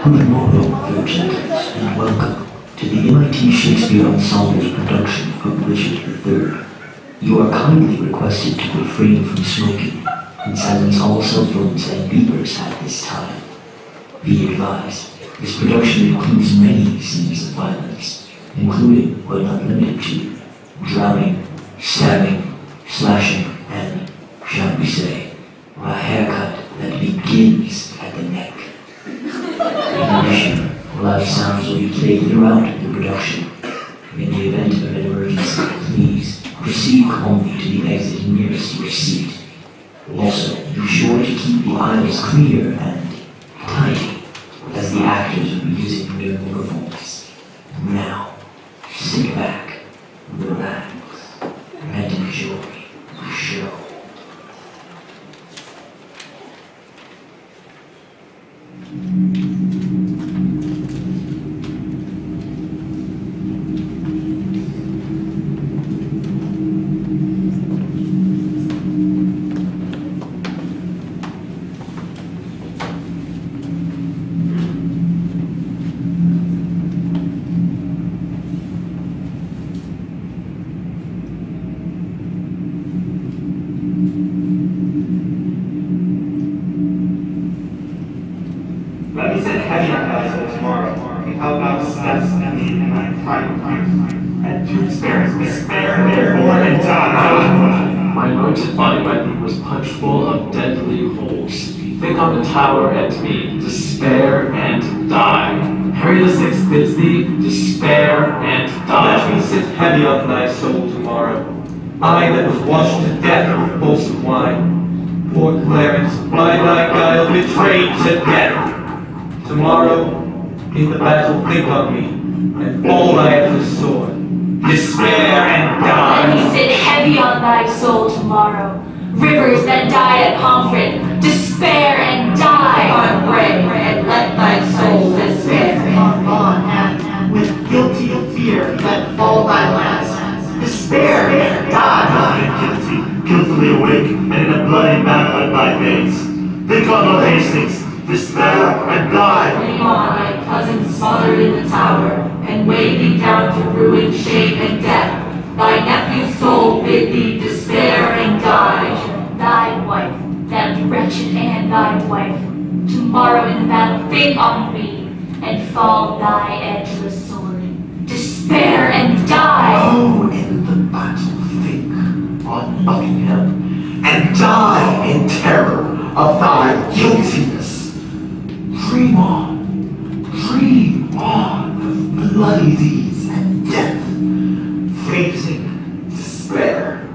Good morning, fair gentles, and welcome to the MIT Shakespeare Ensemble's production of Richard III. You are kindly requested to refrain from smoking and silence all cell phones and beepers at this time. Be advised, this production includes many scenes of violence, including, but not limited to, drowning, stabbing, slashing, and, shall we say, a haircut that begins at the neck. In addition, loud sounds will be played throughout the production. In the event of an emergency, please proceed calmly to the exit nearest your seat. Also, be sure to keep the aisles clear and tidy, as the actors will be using their performance. Now, sit back, relax, and enjoy the show. Let me set heavy on that tomorrow. How about steps in my private life? And to experience despair, therefore, and die. My anointed body weapon was punched full of deadly holes. Think on the tower at me, despair and die. Harry the Sixth bids thee, despair and die. Let me sit heavy on thy soul tomorrow. I that was washed to death with wholesome wine. Poor Clarence, by thy guile betrayed to death. Tomorrow, in the battle, think on me, and fall thy endless sword. Despair and die. Let me sit heavy on thy soul tomorrow. Rivers that die at Pomfret, despair and die. On pray, and let thy soul despair. On, and with guilty fear, let fall thy last. Despair and die. Guiltily awake, and in a bloody map at my face. Think on Lord Hastings, despair and die. Dream on thy cousin smothered in the tower, and weigh thee down to ruin, shame, and death. Thy nephew's soul bid thee despair and die. Thy wife, that wretched Anne, thy wife, tomorrow in the battle think on me, and fall thy edgeless sword. Despair and die. Oh, in the battle think on Buckingham, and die in terror of thy guiltiness. Dream on of bloody deeds and death, facing despair.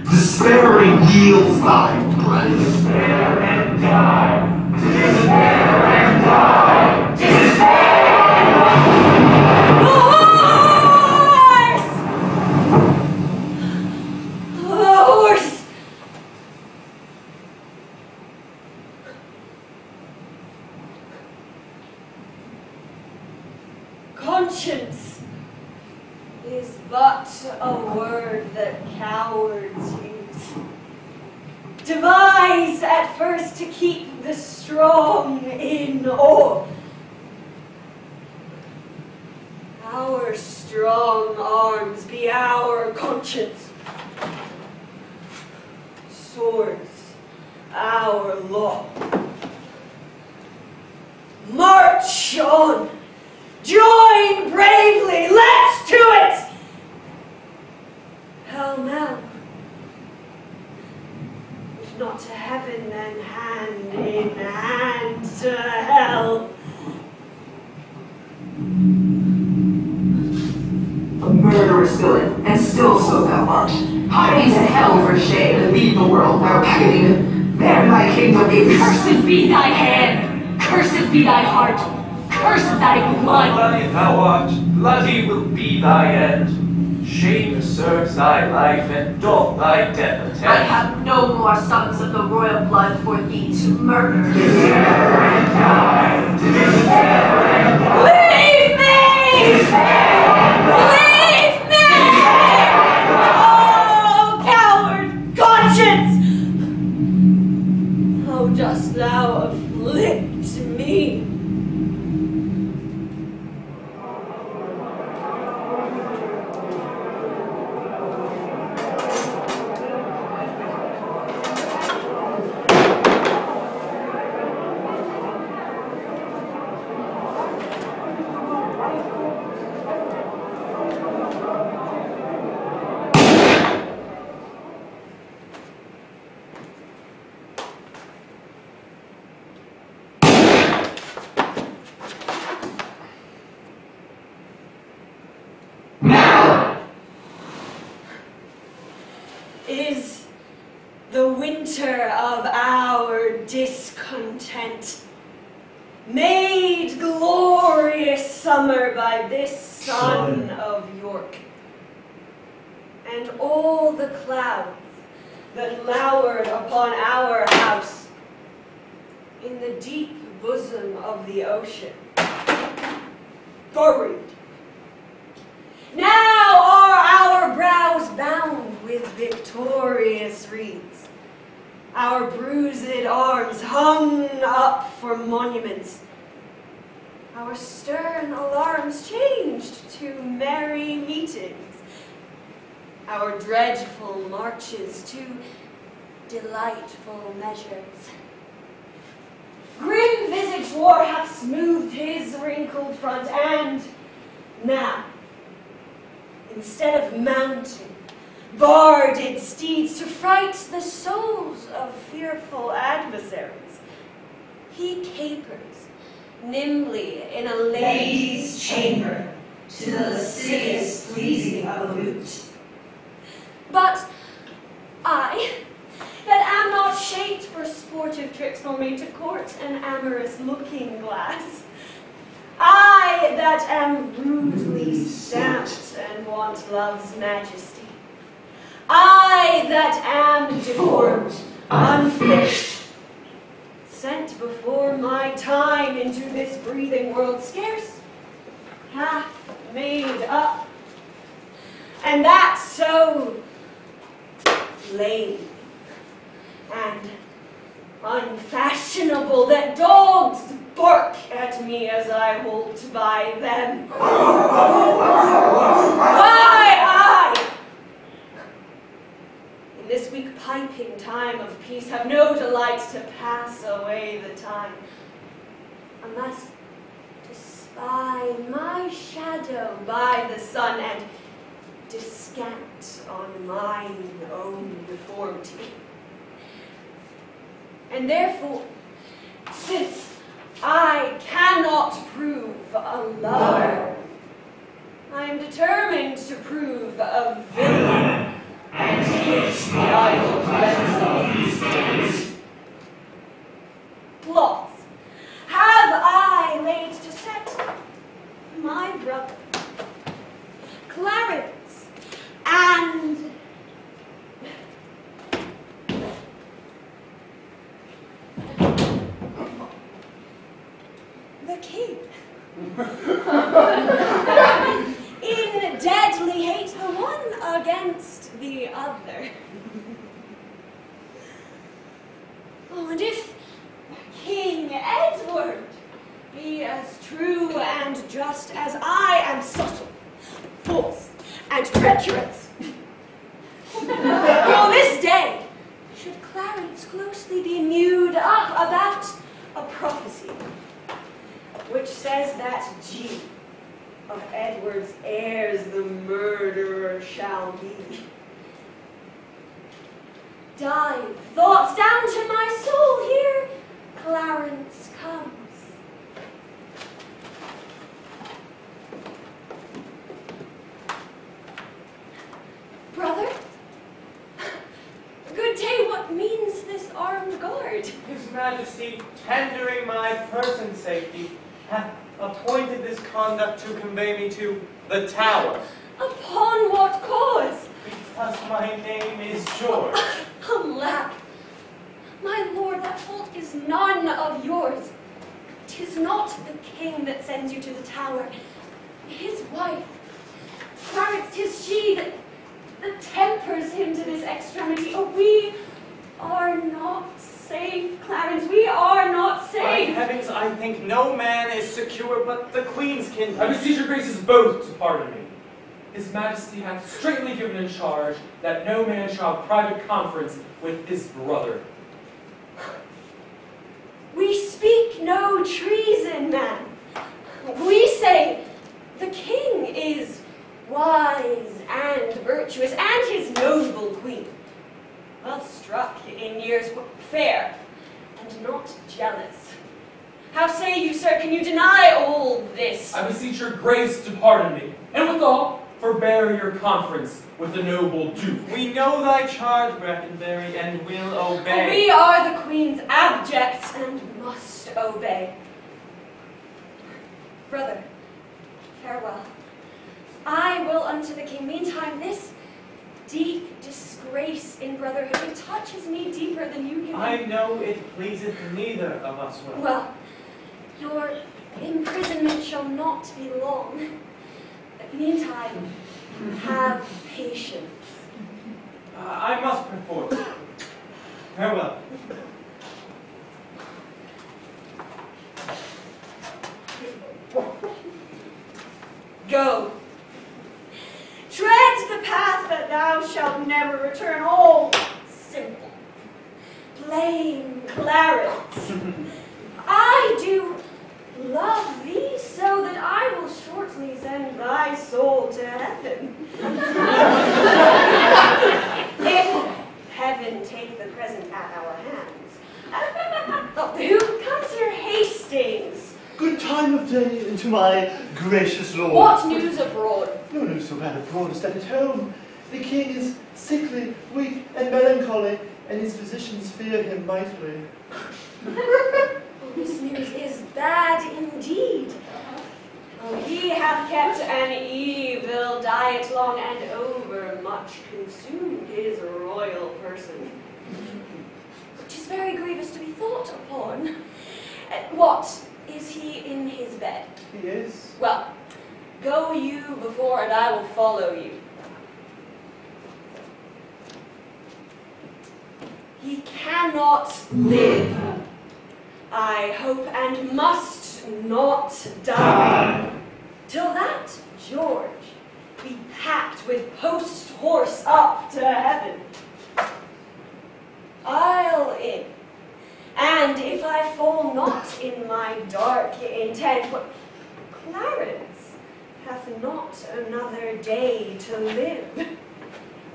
Despairing yields thy breath. Despair and die. Despair and die. Despair! The horse! Conscience is but a word that cowards use, devised at first to keep the strong in awe. Our strong arms be our conscience, swords our law. March on! Join bravely, let's to it! Hell now. If not to heaven, then hand in hand to hell. A murderous villain, and still so thou art. Hie thee to hell for shame, and leave the world thou pagan. There thy kingdom is. Cursed be thy hand, cursed be thy heart, cursed thy blood. Bloody thou art, bloody will be thy end. Shame serves thy life, and doth thy death attend. I have no more sons of the royal blood for thee to murder. Despair and die. Despair and die. Leave me! Leave me! Oh, coward conscience! How dost thou afflict me? winter of our discontent, made glorious summer by this son of York, and all the clouds that lowered upon our house in the deep bosom of the ocean, buried. Now are our brows bound with victorious wreaths, our bruised arms hung up for monuments, our stern alarms changed to merry meetings, our dreadful marches to delightful measures. Grim-visaged war hath smoothed his wrinkled front, and now, instead of mounting barded steeds to fright the souls of fearful adversaries, he capers nimbly in a lady's chamber to the lascivious pleasing of a lute. But I, that am not shaped for sportive tricks nor made to court an amorous looking glass, I that am rudely stamped and want love's majesty, I that am deformed, unfished, sent before my time into this breathing world, scarce half made up, and that so lame and unfashionable that dogs bark at me as I hold by them. I, in this weak piping time of peace, have no delight to pass away the time, unless to spy my shadow by the sun and descant on mine own deformity. And therefore, since I cannot prove a lover, I am determined to prove a villain and hate the idle pleasures of these days. Plots have I laid to set my brother Clarence and the king in deadly hate, the one against the other. Oh, and if King Edward be as true and just as I am subtle, false, and treacherous, well, this day should Clarence closely be mewed up about a prophecy which says that G of Edward's heirs the murderer shall be. Dive thoughts down to my soul, here Clarence comes. Brother, good day, what means this armed guard? His Majesty, tendering my person's safety, hath appointed this conduct to convey me to the Tower. Upon what cause? Because my name is George. Alack, my lord, that fault is none of yours. 'Tis not the king that sends you to the Tower, his wife. Clarence, 'tis she that tempers him to this extremity. Oh, we are not safe, Clarence, we are not safe. By heavens, I think no man is secure but the Queen's kin. I beseech your graces both to pardon me. His Majesty hath straitly given in charge that no man shall have private conference with his brother. We speak no treason, man. We say the king is wise and virtuous, and his noble queen, well struck in years, fair and not jealous. How say you, sir, can you deny all this? I beseech your grace to pardon me, and withal, forbear your conference with the noble Duke. We know thy charge, Brackenbury, and will obey. We are the Queen's abjects and must obey. Brother, farewell. I will unto the king. Meantime, this deep disgrace in brotherhood, it touches me deeper than you can. I know it pleaseth neither of us well. Well, your imprisonment shall not be long. Meantime, have patience. I must perforce. Farewell. Go. Tread the path that thou shalt never return. Oh, simple, plain Clarence. I do love thee so that I will shortly send thy soul to heaven. If heaven take the present at our hands. Who comes here, Hastings? Good time of day to my gracious lord. What news abroad? No news so bad abroad as that at home. The king is sickly, weak, and melancholy, and his physicians fear him mightily. Oh, this news is bad indeed. Oh, he hath kept an evil diet long, and overmuch consumed his royal person, which is very grievous to be thought upon. What? Is he in his bed? He is. Well, go you before, and I will follow you. He cannot live. I hope and must not die. Till that, George, be packed with post-horse up to heaven. I'll in. And if I fall not in my dark intent, but Clarence hath not another day to live.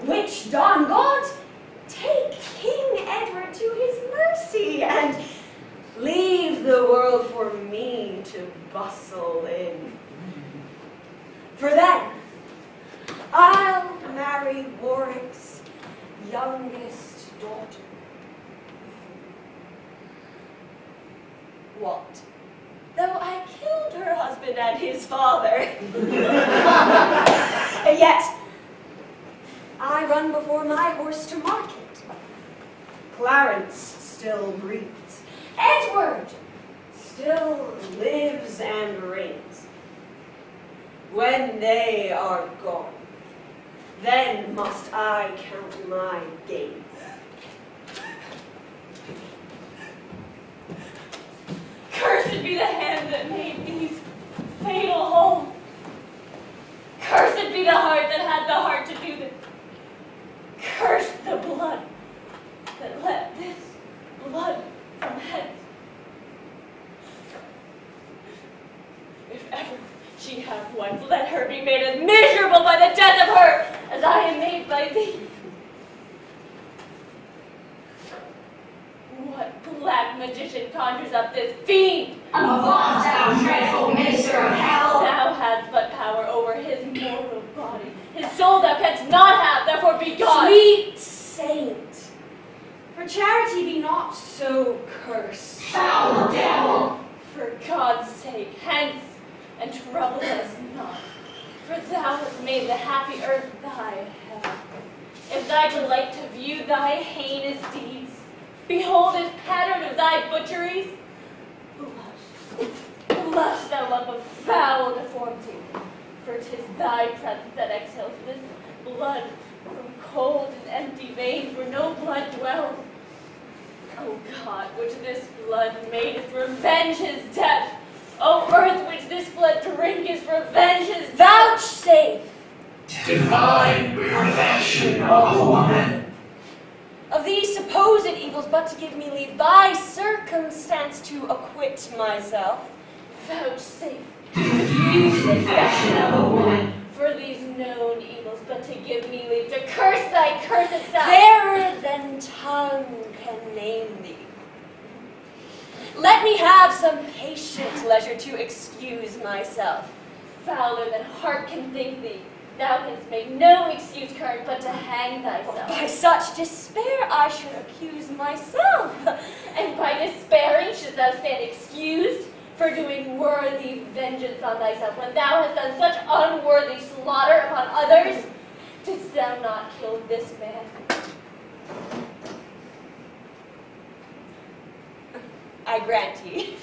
Which done, God, take King Edward to his mercy, and leave the world for me to bustle in. For then, I'll marry Warwick's youngest daughter. What? Though I killed her husband and his father. Yet, I run before my horse to market. Clarence still breathes. Edward still lives and reigns. When they are gone, then must I count my days. Cursed be the hand that made these fatal holes. Cursed be the heart that had the heart to do this. Cursed the blood that let this blood from hence. If ever she have wife, let her be made as miserable by the death of her as I am made by thee. What black magician conjures up this fiend? Avaunt, thou dreadful minister of hell! Thou hast but power over his mortal body. His soul thou canst not have, therefore be gone. Sweet saint, for charity be not so cursed. Foul devil! For God's sake, hence, and trouble us not. For thou hast made the happy earth thy hell. If thy delight to view thy heinous deeds, behold it pattern of thy butcheries. Blush, blush, thou lump of foul deformity, for 'tis thy presence that exhales this blood from cold and empty veins where no blood dwells. O God, which this blood madest, revenge his death. O earth, which this blood drinkest, revenge his vouchsafe. Divine perfection of a woman. Of these supposed evils, but to give me leave by circumstance to acquit myself, vouchsafe Diffuse infection of a woman. for these known evils, but to give me leave to curse thy cursed self. Fairer than tongue can name thee. Let me have some patient leisure to excuse myself. Fouler than heart can think thee. Thou canst make no excuse current but to hang thyself. By such despair I should accuse myself. And by despairing shouldst thou stand excused for doing worthy vengeance on thyself, when thou hast done such unworthy slaughter upon others? Didst thou not kill this man? I grant ye.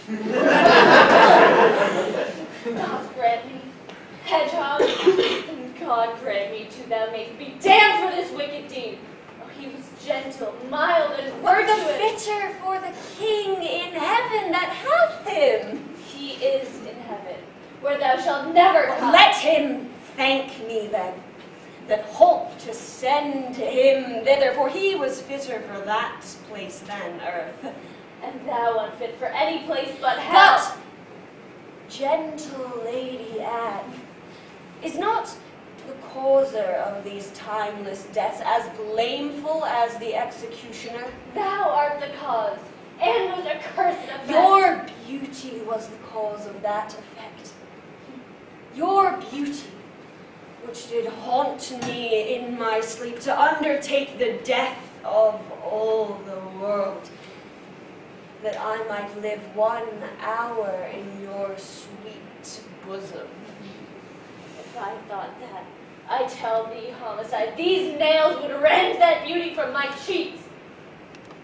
God grant me, hedgehog, and God grant me too thou mayst be damned for this wicked deed. Oh, he was gentle, mild, and Were the virtuous. fitter for the king in heaven that hath him. He is in heaven, where thou shalt never come. Let him thank me then, that holp to send him thither, for he was fitter for that place than earth. And thou unfit for any place but hell. But, gentle Lady Anne, is not the causer of these timeless deaths as blameful as the executioner? Thou art the cause, and was accursed effect. Your beauty was the cause of that effect. Your beauty, which did haunt me in my sleep to undertake the death of all the world, that I might live 1 hour in your sweet bosom. If I thought that, I tell thee, homicide, these nails would rend that beauty from my cheeks.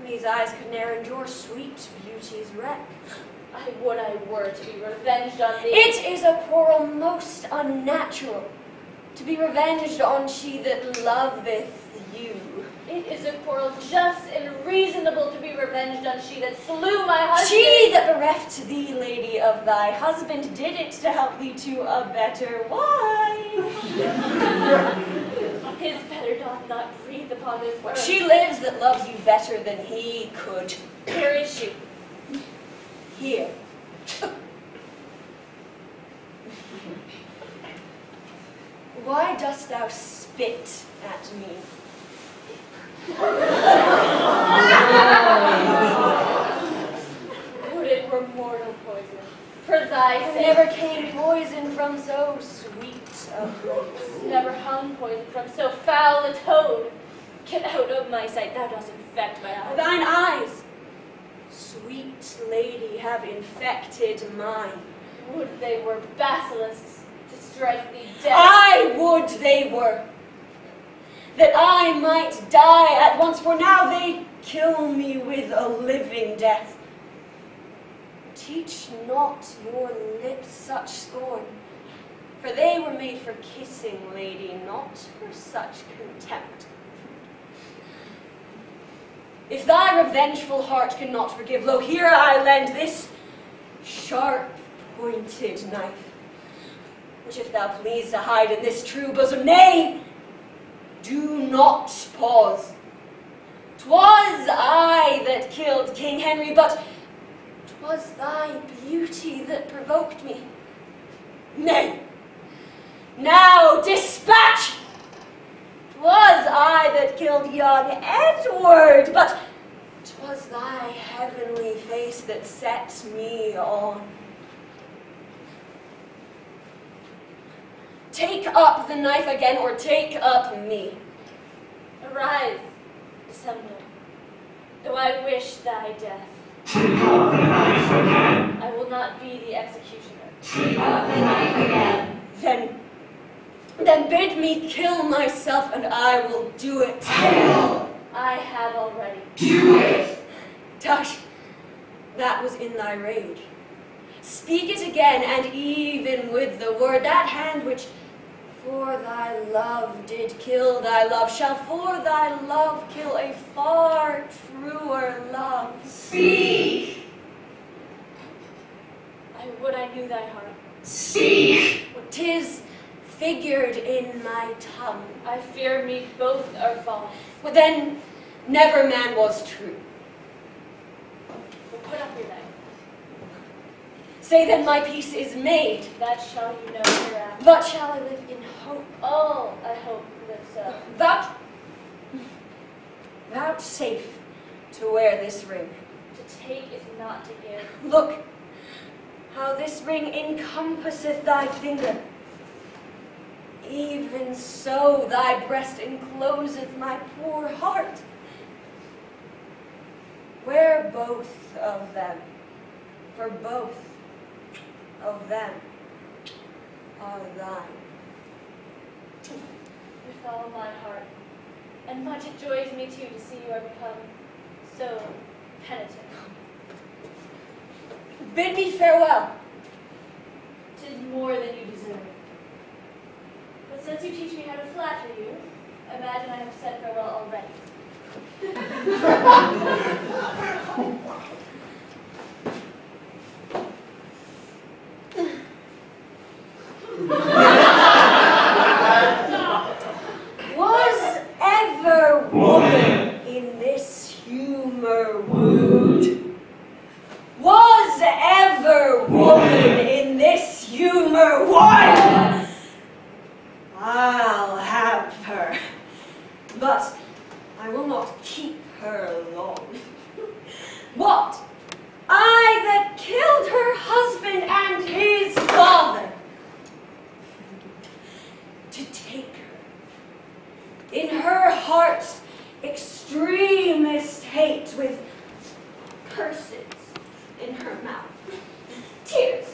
These eyes could ne'er endure sweet beauty's wreck. I would I were to be revenged on thee. It is a quarrel most unnatural, to be revenged on she that loveth you. It is a quarrel just and reasonable to be revenged on she that slew my husband. She that bereft thee, lady, of thy husband, did it to help thee to a better wife. His better doth not breathe upon this earth. She lives that loves you better than he could. Here is she. Here. Why dost thou spit at me? Would it were mortal poison, for thy There sake. never came poison from so sweet a place. Never hung poison from so foul a toad. Get out of my sight, thou dost infect my eyes. Thine eyes, sweet lady, have infected mine. Would they were basilisks to strike thee dead. I would they were, that I might die at once, for now they kill me with a living death. Teach not your lips such scorn, for they were made for kissing, lady, not for such contempt. If thy revengeful heart cannot forgive, lo, here I lend this sharp-pointed knife, which if thou please to hide in this true bosom, nay, do not pause. 'Twas I that killed King Henry, but 'twas thy beauty that provoked me. Nay, now dispatch! 'Twas I that killed young Edward, but 'twas thy heavenly face that set me on. Take up the knife again, or take up me. Arise, Ensemble, though I wish thy death. Take up the knife again. I will not be the executioner. Take up the knife again. Then bid me kill myself, and I will do it. Kill. I have already. Do it. Tush, that was in thy rage. Speak it again, and even with the word, that hand which for thy love did kill thy love, shall for thy love kill a far truer love. Speak. I would I knew thy heart. Speak. 'Tis figured in my tongue. I fear me both are false. Well, then, never man was true. Well, put up your knife. Say then my peace is made. That shall you know hereafter. But shall I live in hope? Oh, I hope that so. Vouchsafe to wear this ring. To take is not to give. Look, how this ring encompasseth thy finger. Even so thy breast encloseth my poor heart, where both of them, for both of them are thine. With all my heart, and much it joys me too to see you are become so penitent. Bid me farewell. 'Tis more than you deserve. But since you teach me how to flatter you, imagine I have said farewell already. Was ever woman in this humor wooed? Was ever woman in this humor won? I'll have her, but I will not keep her long. What? I that killed her husband and his father, to take her in her heart's extremest hate, with curses in her mouth, tears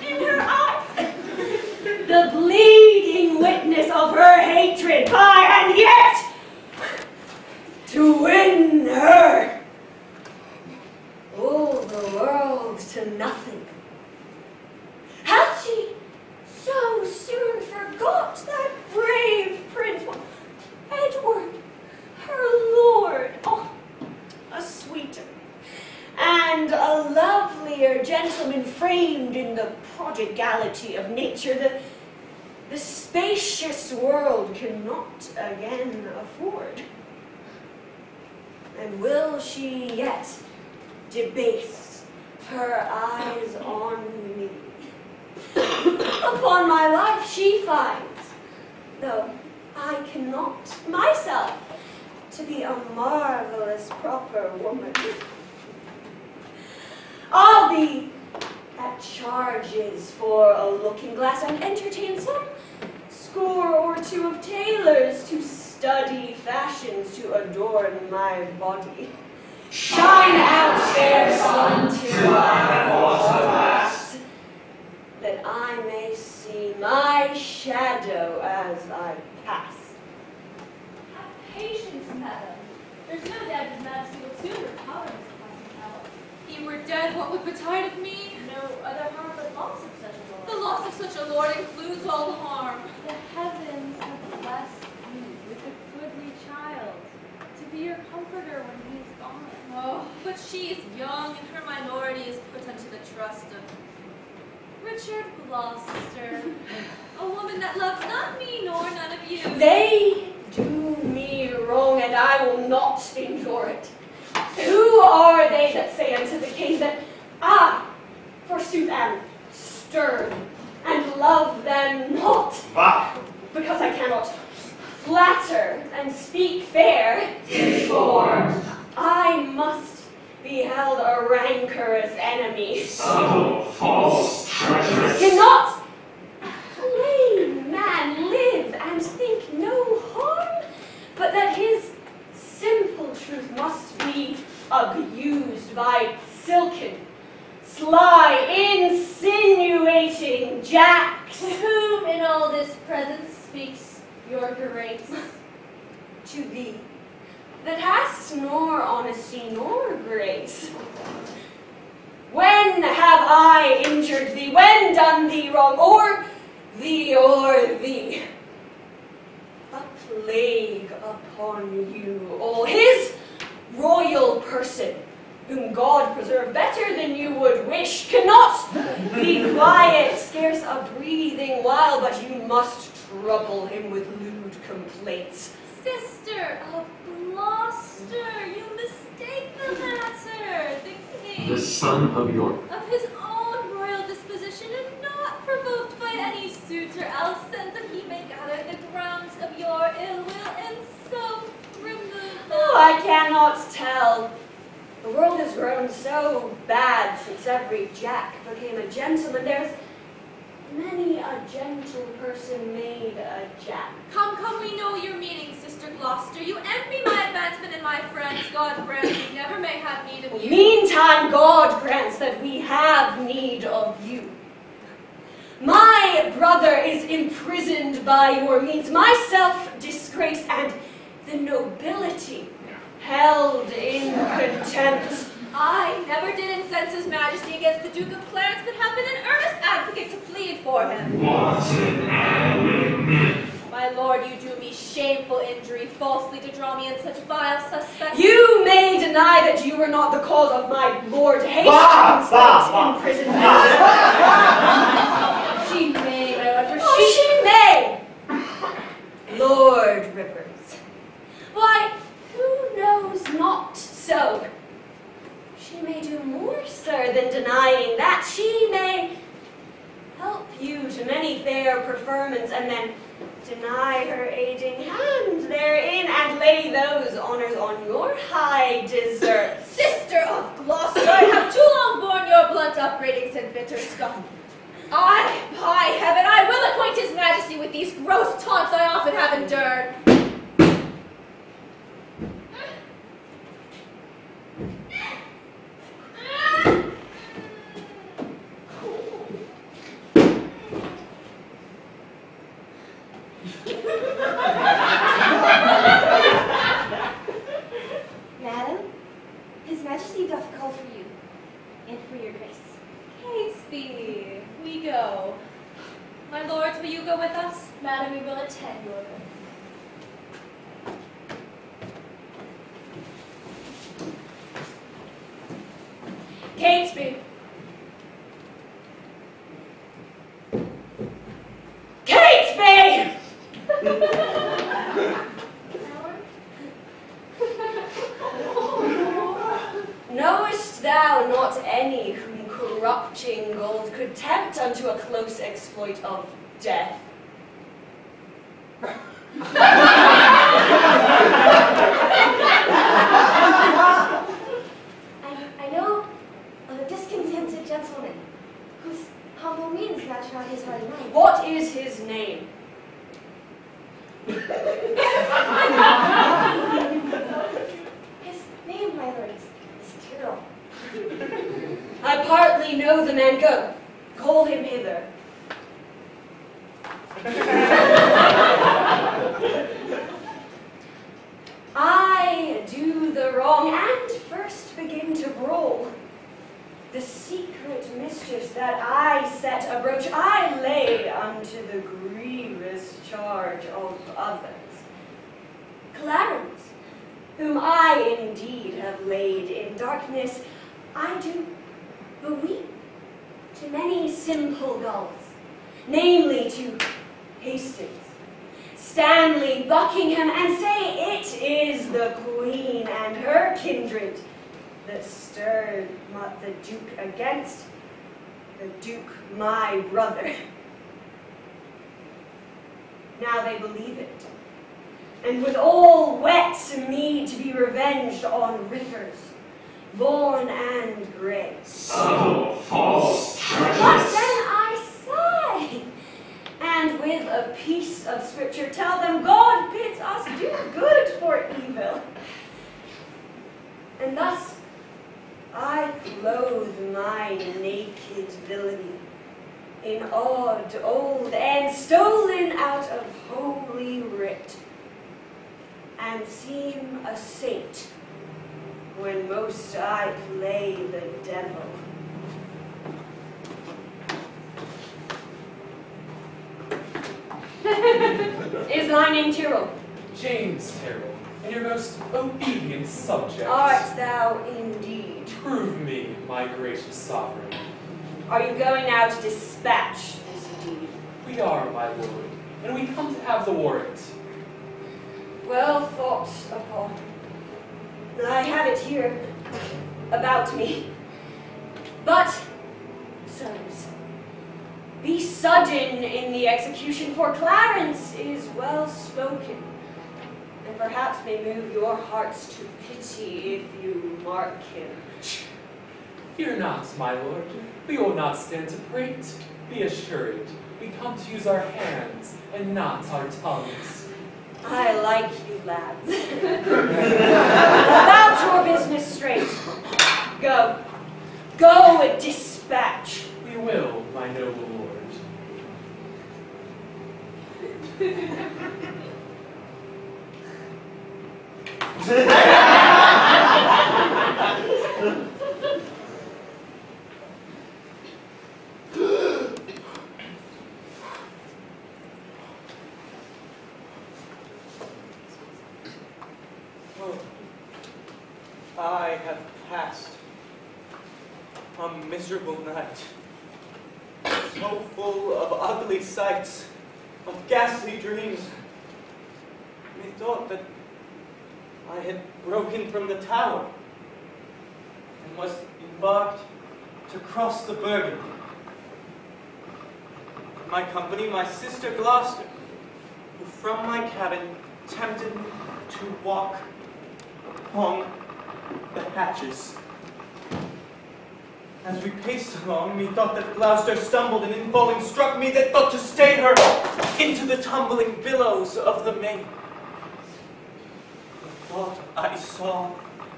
in her eyes, the bleeding witness of her hatred, by and yet to win her, all the world to nothing. Hath she so soon forgot that brave prince, Edward, her lord, oh, a sweeter and a lovelier gentleman framed in the prodigality of nature, the spacious world cannot again afford? And will she yet debase her eyes on me? Upon my life she finds, though I cannot myself, to be a marvelous proper woman. I'll be at charges for a looking glass, and entertain some score or two of tailors to study fashions to adorn my body. Shine out, fair sun, till I have lost the glass, that I may see my shadow as I pass. Have patience, madam. There's no doubt his majesty will soon recover his present power. He were dead, what would betide of me? No other harm but loss of such a lord. The loss of such a lord includes all the harm. The heavens have blessed you with a goodly child, to be your comforter when he is gone. Oh, but she is young, and her minority is put unto the trust of Richard Gloucester, a woman that loves not me nor none of you. They do me wrong, and I will not endure it. Who are they that say unto the king that I, forsooth, am stern, and love them not? Because I cannot flatter and speak fair. Informed. I must be held a rancorous enemy. Subtle, false, treacherous. Cannot plain man live and think no harm, but that his simple truth must be abused by silken, sly, insinuating jacks. To whom in all this presence speaks your grace? To thee, that hast nor honesty nor grace. When have I injured thee? When done thee wrong? Or thee or thee? A plague upon you all. His royal person, whom God preserve better than you would wish, cannot be quiet, scarce a breathing while, but you must trouble him with lewd complaints. Sister of Gloucester, you mistake the matter. The king, The son of York. of his own royal disposition, and not provoked by any suitor else, sends that he may gather the grounds of your ill will, and so remove them. Oh, I cannot tell. The world has grown so bad since every jack became a gentleman. There's many a gentle person made a jack. Come, come, we know your meaning, Sister Gloucester. You envy my advancement and my friends. God grant we never may have need of you. Meantime, God grants that we have need of you. My brother is imprisoned by your means, myself disgraced, and the nobility held in contempt. I never did incense his majesty against the Duke of Clarence, but have been an earnest advocate to plead for him. My lord, you do me shameful injury, falsely to draw me in such vile suspect. You may deny that you were not the cause of my Lord Hastings' imprisonment. She may, my lord, for She may! Lord Rivers. Why, who knows not so? She may do more, sir, than denying that. She may help you to many fair preferments, and then deny her aiding hand therein, and lay those honors on your high deserts. Sister of Gloucester, I have too long borne your blunt upbraidings and bitter scoff. By heaven, I will acquaint his majesty with these gross taunts I often have endured. Madam, his majesty doth call for you, and for your grace. Catesby, we go. My lords, will you go with us? Madam, we will attend your order. Catesby. Catesby! Knowest thou not any whom corrupting gold could tempt unto a close exploit of death? I know of a discontented gentleman whose humble means match not his hard mind. What is his name? His name, my lord, is Tyrrell. I partly know the man. Go, call him hither. I do the wrong and first begin to brawl. The secret mischiefs that I set abroach, I lay unto the grievous charge of others. Clarence, whom I indeed have laid in darkness, I do beweep to many simple gulls, namely to Hastings, Stanley, Buckingham, and say it is the Queen and her kindred that stirred the Duke against the Duke my brother. Now they believe it, and with all wet me to be revenged on Rivers, Vaughan, and Grey. So false But treasures. then I sigh, and with a piece of scripture tell them God bids us do good for evil. And thus I clothe my naked villainy in odd, old, and stolen out of holy writ, and seem a saint when most I play the devil. Is thy name Tyrrell? James Tyrrell, and your most obedient subject. Art thou indeed? Prove me, my gracious sovereign. Are you going now to dispatch this deed? We are, my lord, and we come to have the warrant. Well thought upon. I have it here, about me. But, sirs, be sudden in the execution, for Clarence is well spoken, and perhaps may move your hearts to pity if you mark him. Fear not, my lord. We will not stand to prate. Be assured, we come to use our hands and not our tongues. I like you, lads. About your business straight. Go. Go and dispatch. We will, my noble lord. I have passed a miserable night, so full of ugly sights, of ghastly dreams. Methought that I had broken from the tower and was embarked to cross the Bergen. In my company, my sister Gloucester, who from my cabin tempted me to walk upon the hatches. As we paced along, methought that Gloucester stumbled, and in falling struck me that thought to stay her into the tumbling billows of the main. Methought I saw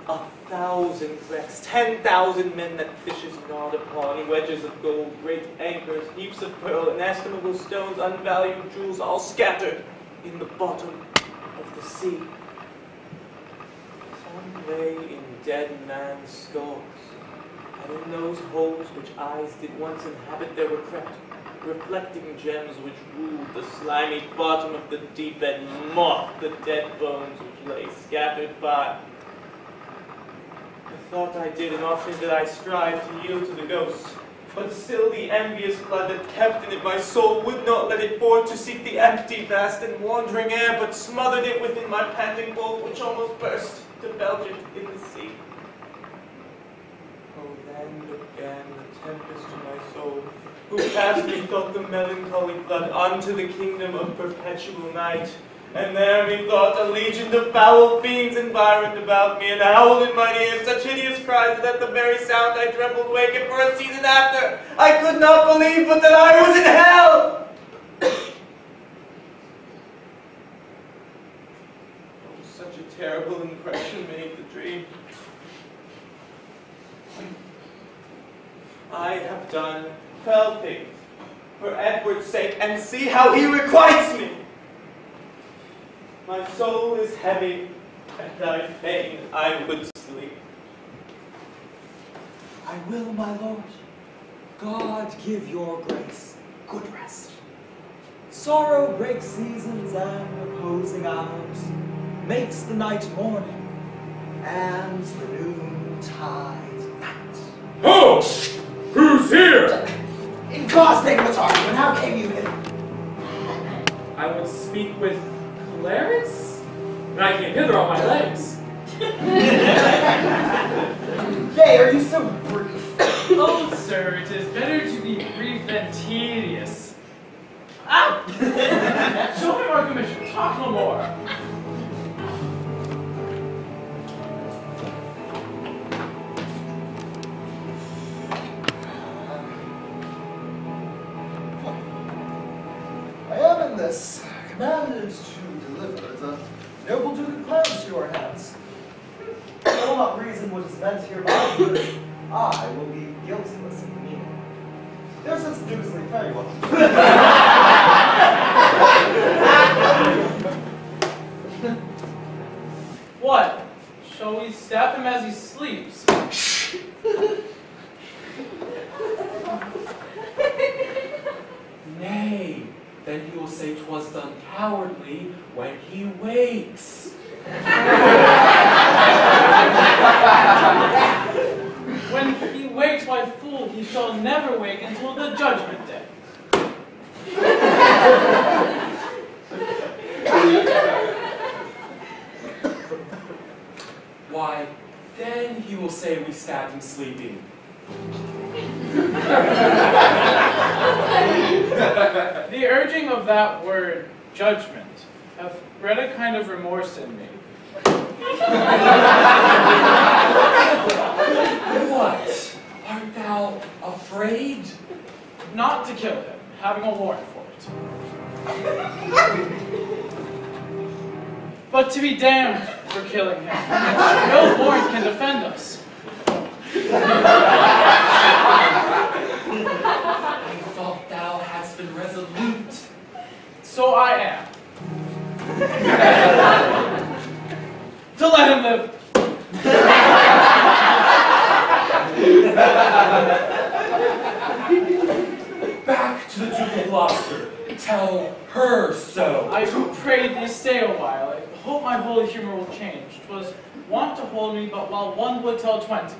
1,000 wrecks, 10,000 men that fishes gnawed upon, wedges of gold, great anchors, heaps of pearl, inestimable stones, unvalued jewels, all scattered in the bottom of the sea. Some lay in dead man's skulls, and in those holes which eyes did once inhabit there were crept reflecting gems which ruled the slimy bottom of the deep and mocked the dead bones which lay scattered by. I thought I did, and often did I strive to yield to the ghost, but still the envious blood that kept in it my soul would not let it forth to seek the empty, vast, and wandering air, but smothered it within my panting bulk, which almost burst to belch it in the sea. Oh, then began the tempest to my soul, who cast methought the melancholy flood unto the kingdom of perpetual night. And there methought a legion of foul fiends environed about me, and howled in mine ears such hideous cries that at the very sound I trembled awake, and for a season after I could not believe but that I was in hell. Oh, such a terrible impression made the dream. I have done fell things for Edward's sake, and see how he requites me. My soul is heavy, and I fain I would sleep. I will, my lord. God give your grace good rest. Sorrow breaks seasons and opposing hours, makes the night morning, and the noontide night. Ho! Who's here? In God's name, what are you, and how came you hither? I would speak with Clarence? And I came hither on my legs. Yea, are you so brief? Oh, sir, it is better to be brief than tedious. Ah! Show him our commission. Talk no more. I am in this commanded to deliver the noble Duke of Clarence to your hands. I will not reason what is meant hereby, but I will be guiltless in the meaning. There's since the Duke is asleep, very well. What? Shall we stab him as he sleeps? Nay, then he will say 'twas done cowardly when he wakes. When he wakes, my fool, he shall never wake until the judgment day. Why, then he will say we stabbed him sleeping. The urging of that word, judgment, hath bred a kind of remorse in me. What? thou afraid? Not to kill him, having a warrant for it. But to be damned for killing him. No warrant can defend us. I thought thou hadst been resolute. So I am. To let him live. Back to the Duke of Gloucester. Tell her so. I pray thee stay a while. I hope my holy humor will change. 'Twas wont to hold me, but while one would tell 20.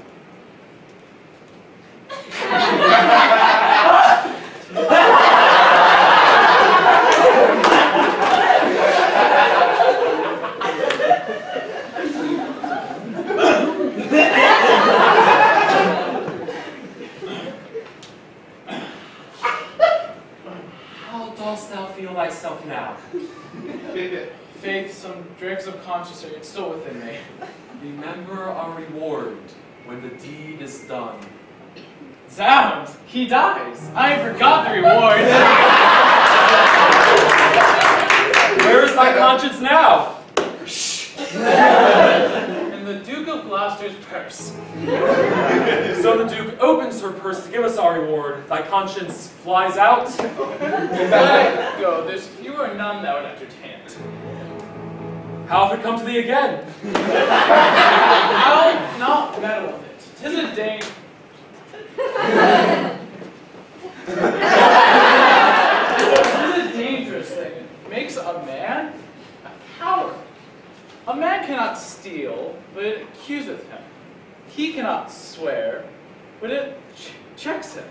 How dost thou feel thyself now? Faith, some dregs of conscience are yet still within me. Remember our reward when the deed is done. Zounds, he dies. I forgot the reward. Where is thy conscience now? In the Duke of Gloucester's purse. So the Duke opens her purse to give us our reward. Thy conscience flies out. Let go. There's few or none that would entertain it. How if it come to thee again? I'll not meddle with it. 'Tis a danger. Tis a dangerous thing. It makes a man a coward. A man cannot steal, but it accuseth him. He cannot swear, but it checks him.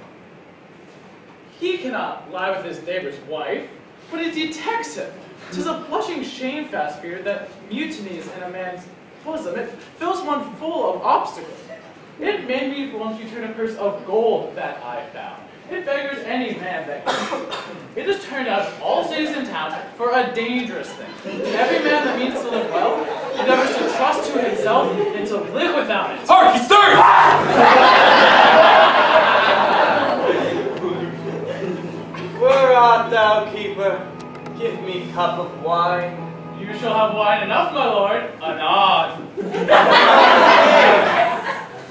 He cannot lie with his neighbor's wife, but it detects him. 'Tis a blushing shamefast spirit that mutinies in a man's bosom. It fills one full of obstacles. It made me once return a purse of gold that I found. It beggars any man that can. It has turned out all cities in town for a dangerous thing. Every man that means to live well endeavors to trust to himself and to live without it. Hark, he stirs! Where art thou, keeper? Give me cup of wine. You shall have wine enough, my lord. Anon.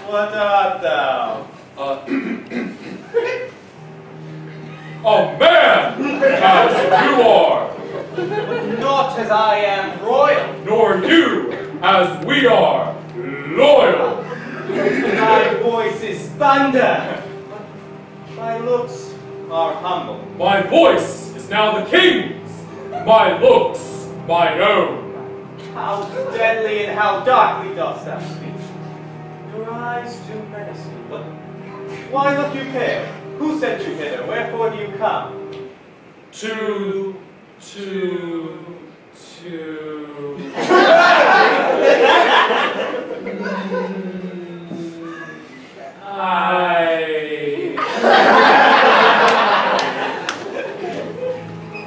What art thou? A man, as you are. Not as I am royal. Nor you, as we are, loyal. My voice is thunder. My looks are humble. My voice is now the king's. My looks, mine own. How deadly and how darkly dost thou speak. Your eyes do menace me, but why look you pale? Who sent you hither? Wherefore do you come?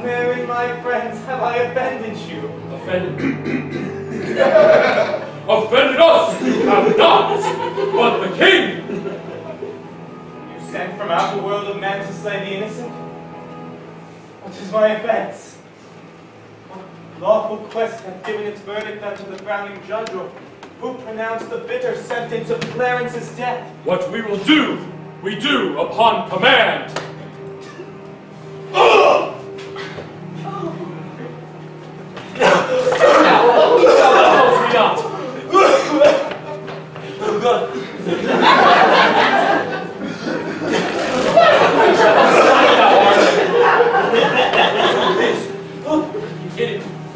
Wherein, my friends, have I offended you? Offended? Offended us, you have not, but the king. You sent from out the world of men to slay the innocent? What is my offense? What lawful quest hath given its verdict unto the frowning judge, or who pronounced the bitter sentence of Clarence's death? What we will do, we do upon command.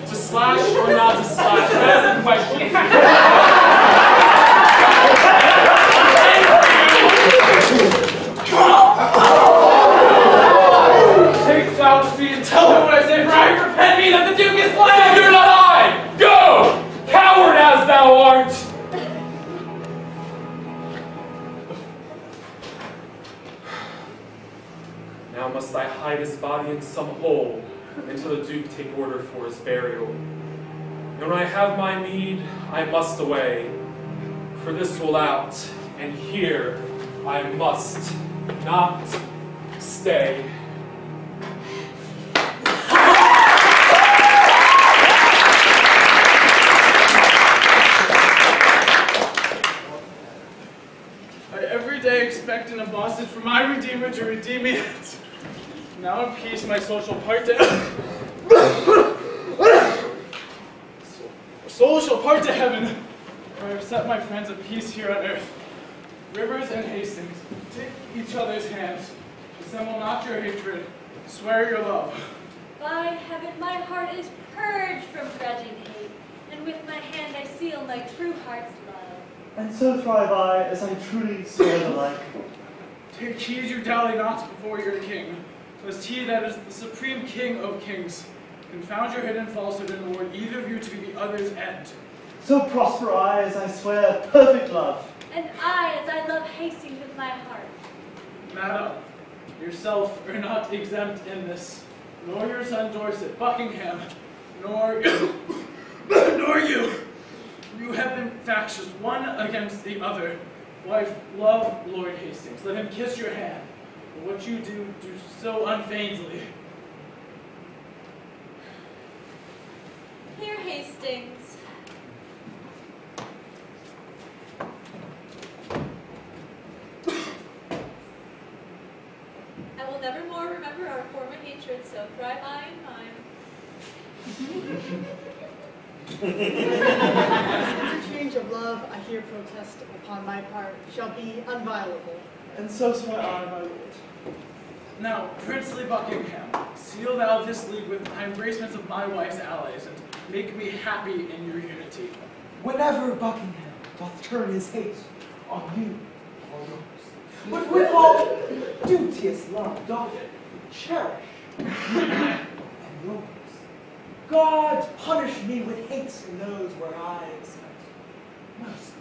To slash or not to slash, that is the question. Take thou to me and tell him what I say, for I repent me that the Duke is slain! Do not I! Go! Coward as thou art! Now must I hide his body in some hole until the Duke take order for his burial. And when I have my meed, I must away, for this will out, and here I must not stay. I every day expect an embossage from my Redeemer to redeem me. Now in peace, my social part to soul shall part to heaven, where I have set my friends at peace here on earth. Rivers and Hastings, take each other's hands. Dissemble not your hatred. Swear your love. By heaven, my heart is purged from grudging hate, and with my hand I seal my true heart's love. And so thrive I, as I truly swear the like. Take heed you dally not before your king, lest he that is the supreme king of kings confound your hidden falsehood and award either of you to be the other's end. So prosper I, as I swear perfect love. And I, as I love Hastings with my heart. Madam, yourself are not exempt in this, nor your son Dorset, Buckingham, nor nor you. You have been factious, one against the other. Wife, love Lord Hastings. Let him kiss your hand. But what you do so unfeignedly. Here, Hastings. I will never more remember our former hatred, so thrive I in mine. Interchange of love, I here protest upon my part, shall be unviolable. And so swear I, my lord. Now, princely Buckingham, seal thou this league with thy embracements of my wife's allies, and make me happy in your unity. Whenever Buckingham doth turn his hate on you or yours, but with all duteous love doth cherish and yours, God punish me with hate in those where I expect mercy.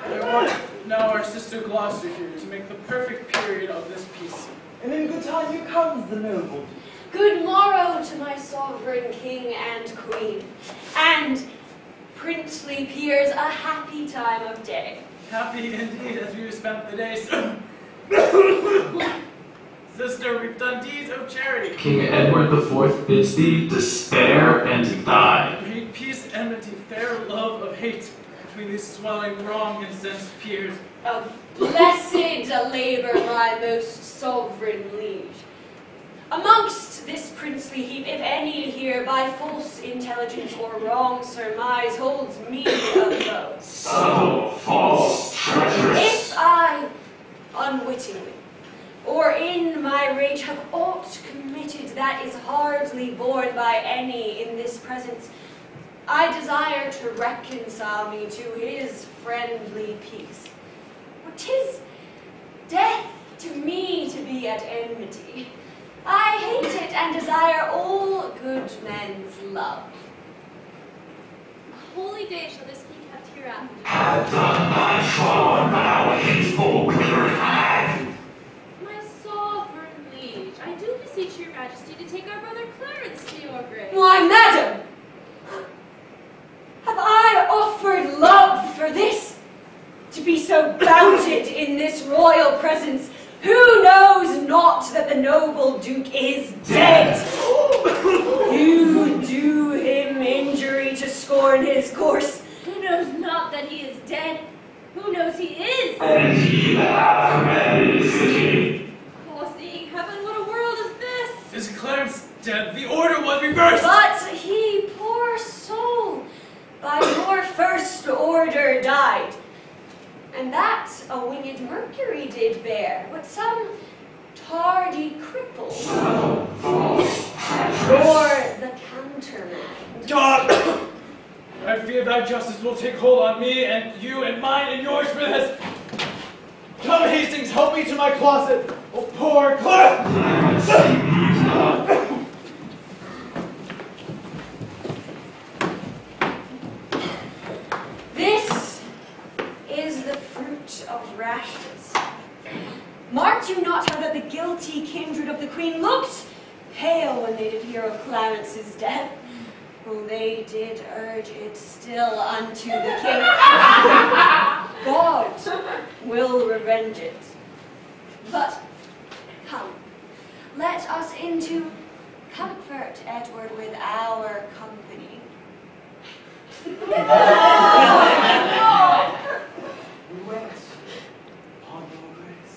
I want now our sister Gloucester here to make the perfect period of this peace. And in good time here comes the noble. Good morrow to my sovereign king and queen, and princely peers, a happy time of day. Happy indeed as we have spent the day. Sister, we've done deeds of charity. King Edward IV bids thee despair and die. Hate, peace, enmity, fair love of hate between these swelling, wrong, incensed peers. A blessed labor, my most sovereign liege. Amongst this princely heap, if any here by false intelligence or wrong surmise holds me a foe. Subtle, false, treacherous. If I, unwittingly, or in my rage have aught committed that is hardly borne by any in this presence, I desire to reconcile me to his friendly peace. For 'tis death to me to be at enmity. I hate it and desire all good men's love. A holy day shall this be kept hereafter. Have done thy shore now hateful withered hag. My sovereign liege, I do beseech your majesty to take our brother Clarence to your grave. Why, madam, have I offered love for this? To be so bounted in this royal presence, who knows not that the noble duke is dead? You do him injury to scorn his course. Who knows not that he is dead? Who knows he is? And he that hath commanded the city. Oh, seeing heaven, what a world is this? Is Clarence dead? The order was reversed! But he, poor soul, by your first order died. And that a winged Mercury did bear, what some tardy cripple, or the countermand. God! I fear thy justice will take hold on me, and you, and mine, and yours for this. Come, Hastings, help me to my closet. Oh, poor Clarence! This is the fruit of rashness. Marked you not how that the guilty kindred of the queen looked pale when they did hear of Clarence's death. Oh, they did urge it still unto the king. God will revenge it. But come, let us into comfort Edward with our company. We wait upon your grace.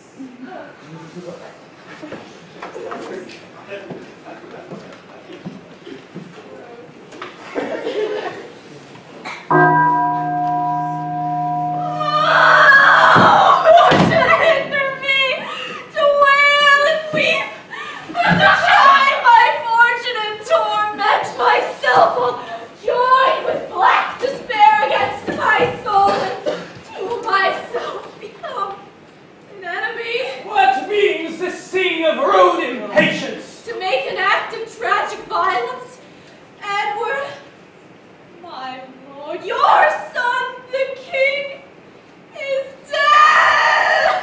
Joined with black despair against my soul, and to myself become an enemy. What means this scene of rude impatience? To make an act of tragic violence, Edward, my lord, your son, the king, is dead.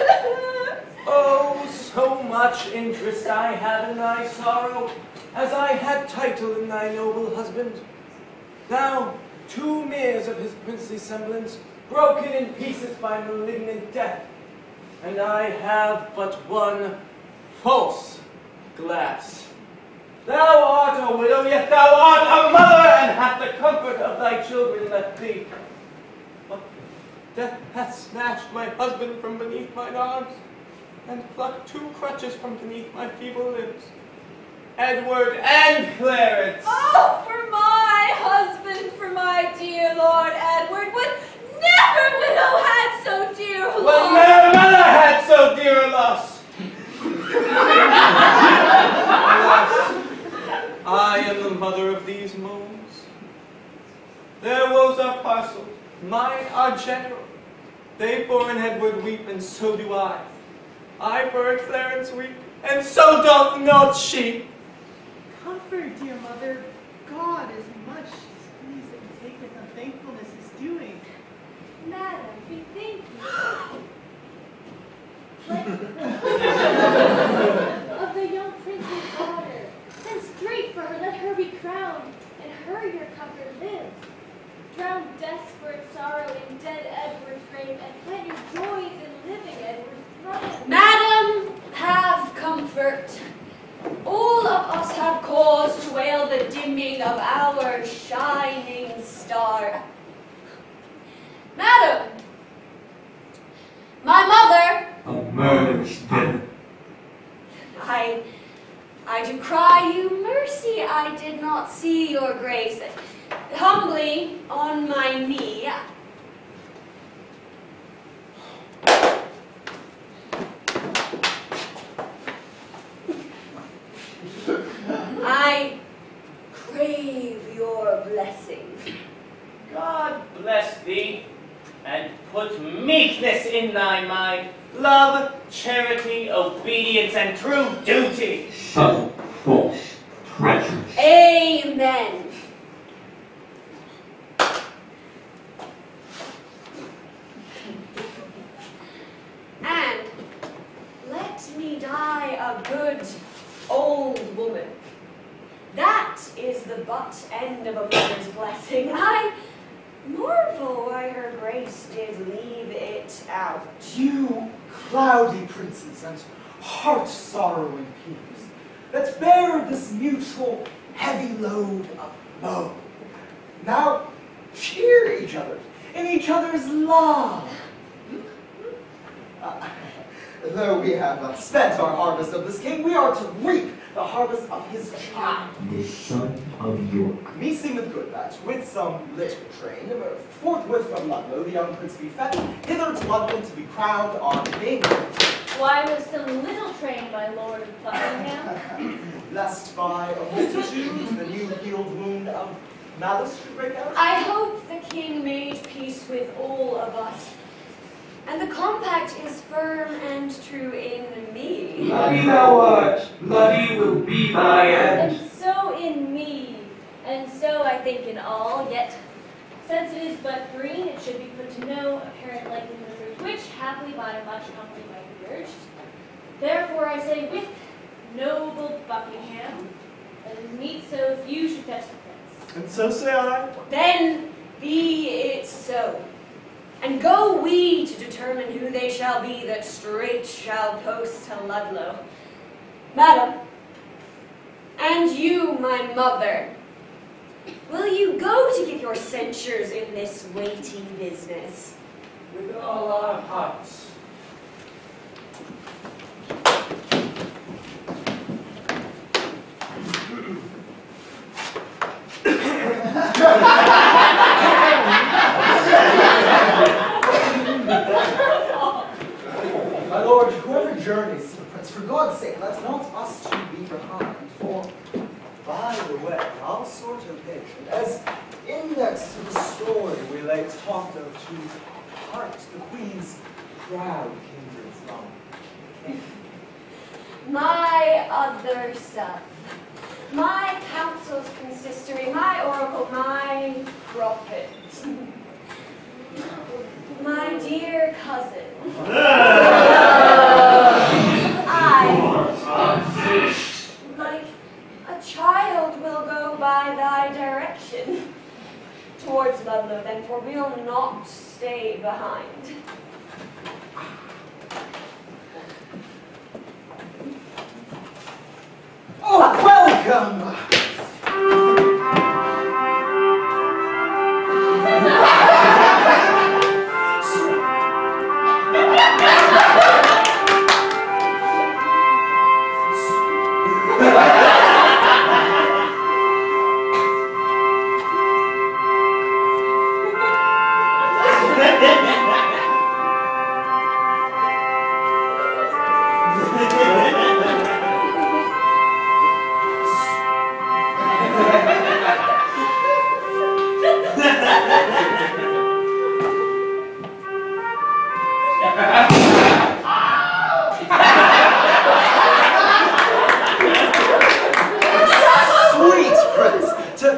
Oh, so much interest I have in thy sorrow, as I had title in thy noble husband. Now, 2 mirrors of his princely semblance, broken in pieces by malignant death, and I have but one false glass. Thou art a widow, yet thou art a mother, and hast the comfort of thy children left thee. But death hath snatched my husband from beneath mine arms, and plucked 2 crutches from beneath my feeble limbs. Edward and Clarence. Oh, for my husband, for my dear Lord Edward, was never widow had so dear a loss. Was never mother had so dear a loss. Alas, I am the mother of these moans. Their woes are parcelled, mine are general. They for an Edward weep, and so do I. I for a Clarence weep, and so doth not she. Comfort, dear mother. God is much displeased that he taketh unthankfulness his doing. Madam, bethink you of the young prince's daughter. Send straight for her, let her be crowned, and her your comfort lives. Drown desperate sorrow in dead Edward's grave, and plant your joys in living Edward's throne. Madam, have comfort. All of us have cause to wail the dimming of our shining star. Madam, my mother, A murderous villain. I do cry you mercy, I did not see your grace. Humbly on my knee. I crave your blessing. God bless thee, and put meekness in thy mind, love, charity, obedience, and true duty. Subtle, false, treacherous. Amen. And let me die a good old woman. That is the butt end of a mother's blessing. I marvel why her grace did leave it out. You cloudy princes and heart-sorrowing peers, that bear this mutual heavy load of woe, now cheer each other in each other's love. Though we have spent our harvest of this king, we are to reap the harvest of his child. The son of York. Meseemeth good that, with some little train, forthwith from Ludlow the young prince be fetched hither to London to be crowned our king. Why was some little train, my lord of Buckingham? Lest by a multitude the new healed wound of malice should break out. I hope the king made peace with all of us, and the compact is firm and true in me. Bloody thou art, bloody will be thy end. And so in me, and so I think in all, yet since it is but green, it should be put to no apparent likelihood of fruit, which happily by much company might be urged. Therefore I say with noble Buckingham, It is meet so if you should fetch the prince. And so say I. Then be it so. And go we to determine who they shall be that straight shall post to Ludlow. Madam, and you, my mother, will you go to give your censures in this weighty business? With all our hearts. My lord, whoever journeys to the prince, for God's sake, let not us two be behind. For, by the way, I'll sort of patient, as index to the story we late talked of to part the queen's proud kindred from the king. My other son, my council's consistory, my oracle, my prophet, my dear cousin. I, like a child, will go by thy direction towards Ludlow, then, for we'll not stay behind. Oh, welcome!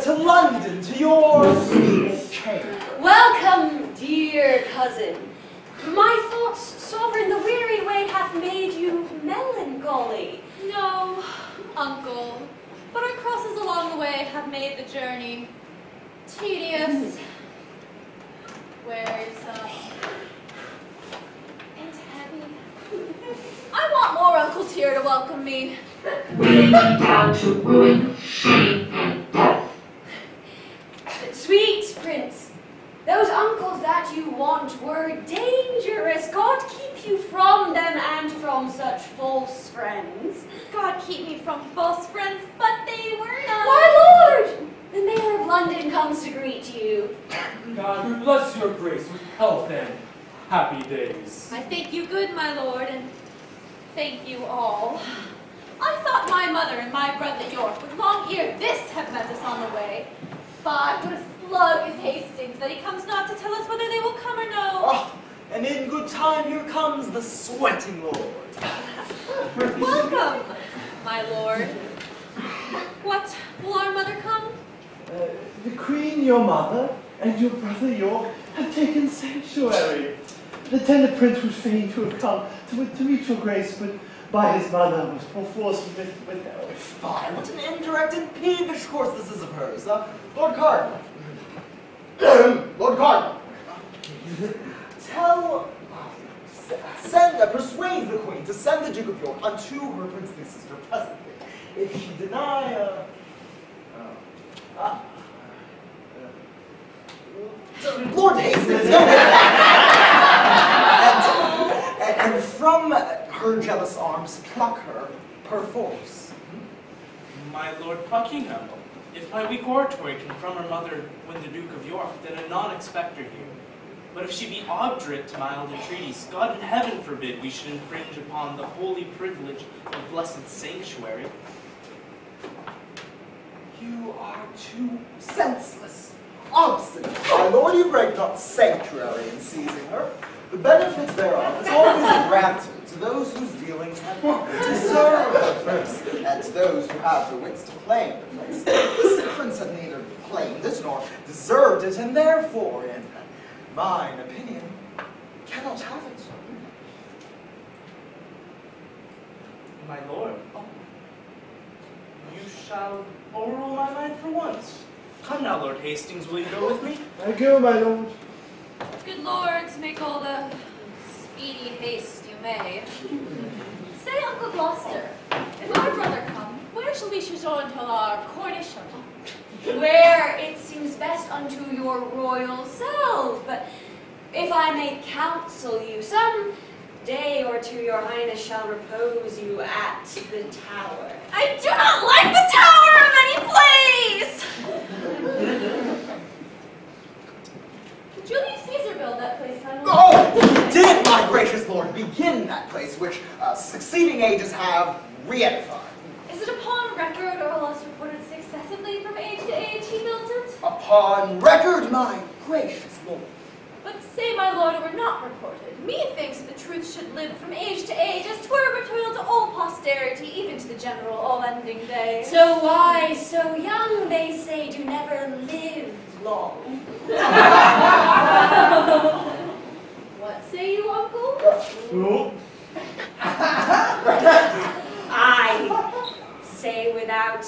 To London, to your sweet chamber. Welcome, dear cousin. My thoughts, sovereign, the weary way hath made you melancholy. No, uncle, but our crosses along the way have made the journey tedious, wearisome, and heavy. I want more uncles here to welcome me. Weighing me down to ruin, shame, and death. Sweet prince, those uncles that you want were dangerous. God keep you from them and from such false friends. God keep me from false friends, but they were not. Why, Lord, the mayor of London comes to greet you. God bless your grace with health and happy days. I thank you good, my lord, and thank you all. I thought my mother and my brother York would long ere this have met us on the way. But what a slug is Hastings, that he comes not to tell us whether they will come or no. Oh, and in good time here comes the sweating lord. Welcome, my lord. What, will our mother come? The queen, your mother, and your brother York have taken sanctuary. The tender prince was fain to have come to meet your grace, but by his mother was perforce withheld. Fie, what an indirect and peevish course this is of hers. Lord Cardinal. Lord Cardinal. Persuade the queen to send the Duke of York unto her princely sister presently. If she deny, Lord Hastings, no! and from her jealous arms pluck her perforce. My Lord Buckingham, if my weak oratory can from her mother win the Duke of York, then anon expect her here. But if she be obdurate to mild entreaties, God in heaven forbid we should infringe upon the holy privilege of blessed sanctuary. You are too senseless, obstinate. My lord, you break not sanctuary in seizing her. The benefit thereof is always granted to those whose dealings have deserved the place, and to those who have the wits to claim the place. This prince had neither claimed it nor deserved it, and therefore, in mine opinion, cannot have it. My lord, You shall overrule my mind for once. Come now, Lord Hastings, will you go with me? I go, my lord. Good lords, make all the speedy haste you may. Say, Uncle Gloucester, if our brother come, where shall we sojourn till our coronation? Where it seems best unto your royal self. If I may counsel you, some day or two your highness shall repose you at the tower. I do not like the tower of any place! Did Julius Caesar build that place, my lord? Oh, he did, my gracious lord, begin that place which succeeding ages have re-edified. Is it upon record or else reported successively from age to age he built it? Upon record, my gracious lord. But say, my lord, it were not reported. Methinks the truth should live from age to age, as 'twere retoiled to all posterity, even to the general all-ending day. So wise, so young, they say, do never live long. What say you, uncle? I say without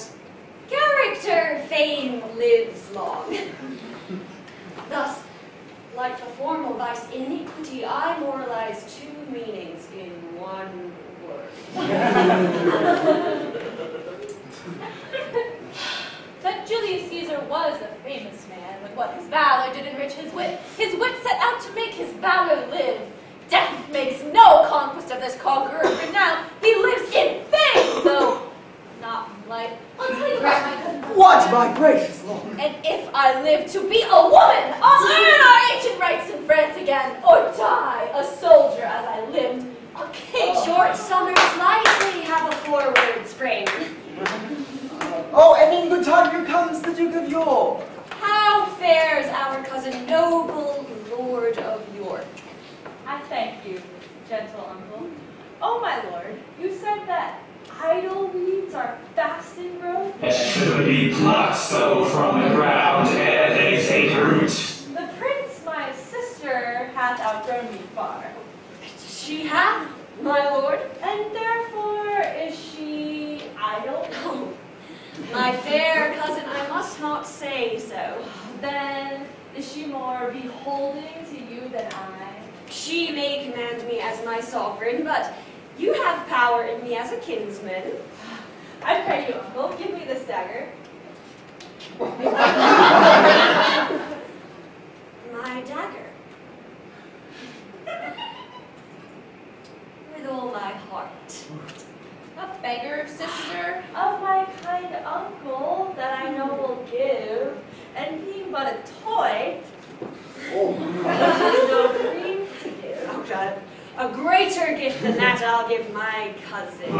character, fame lives long. Thus, like the formal vice iniquity, I moralize two meanings in one word. That Julius Caesar was a famous man, with what his valor did enrich his wit set out to make his valor live. Death makes no conquest of this conqueror, for now he lives in fame, though not in life. I'll tell you about my cousin. What, my gracious lord? And if I live to be a woman, I'll earn our ancient rights in France again, or die a soldier as I lived, a king. Short summers lightly have a forward spring. Oh, and in good time here comes the Duke of York. How fares our cousin, noble Lord of York? I thank you, gentle uncle. Oh, my lord, you said that idle weeds are fast in growth? It should be plucked so from the ground ere they take root. The prince, my sister, hath outgrown me far. She hath, my lord. And therefore is she idle? Oh, my fair cousin, I must not say so. Then is she more beholding to you than I? She may command me as my sovereign, but you have power in me as a kinsman. I pray you, uncle, give me this dagger. My dagger. With all my heart. A beggar, sister? Of my kind uncle that I know will give, and being but a toy, no cream to give. Oh, God. A greater gift than that I'll give my cousin.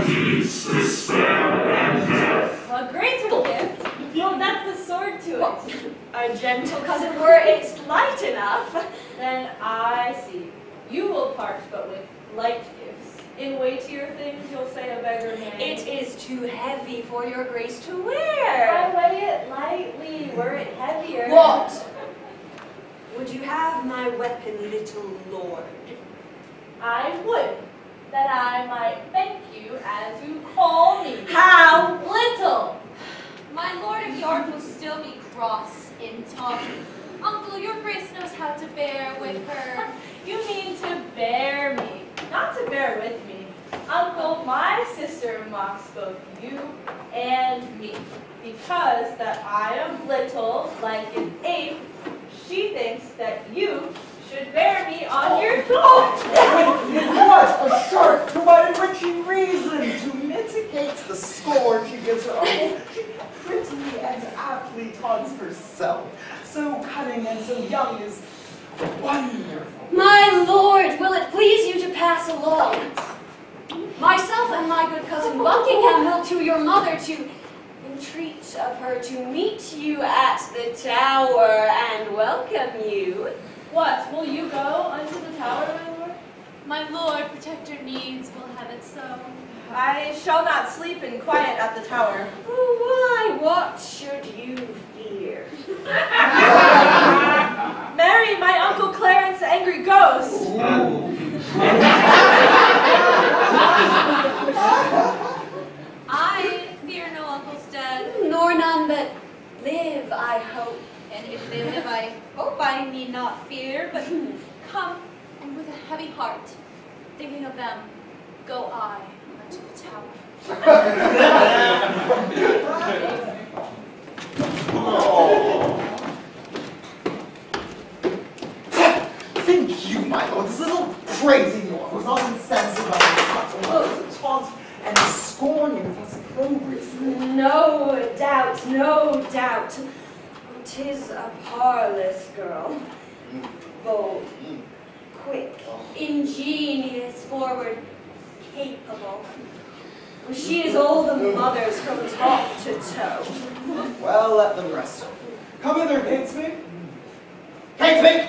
Peace, despair, and death. A greater gift? Well, that's the sword to it. A gentle cousin, were it light enough. Then I see. You will part but with light gifts. In weightier things you'll say a beggar may. It is too heavy for your grace to wear. I weigh it lightly, were it heavier. What? Would you have my weapon, little lord? I would, that I might thank you as you call me. How? Little. My lord of York will still be cross in tongue. Uncle, your grace knows how to bear with her. You mean to bear me, not to bear with me. Uncle, my sister mocks both you and me, because that I am little, like an ape. She thinks that you should bear me on your shoulders. What a sharp, provided enriching reason to mitigate the scorn she gives her own. She prettily and aptly taunts herself. So cunning and so young is wonderful. My lord, will it please you to pass along? Myself and my good cousin Buckingham will to your mother to entreat of her to meet you at the tower and welcome you. What, will you go unto the tower, my lord? My lord, protector needs will have it so. I shall not sleep in quiet at the tower. Oh, why, what should you fear? Marry my Uncle Clarence angry ghost. I fear no Uncle I need not fear, but come, and with a heavy heart, thinking of them, go I unto the tower. Think you, my lord, this little crazy York was not insensible about such words of taunt and scorn you for opprobriously. No doubt, no doubt. 'Tis a parlous girl. Bold, quick, ingenious, forward, capable. She is all the mothers from top to toe. Well, let them rest. Come hither, Catesby. Catesby!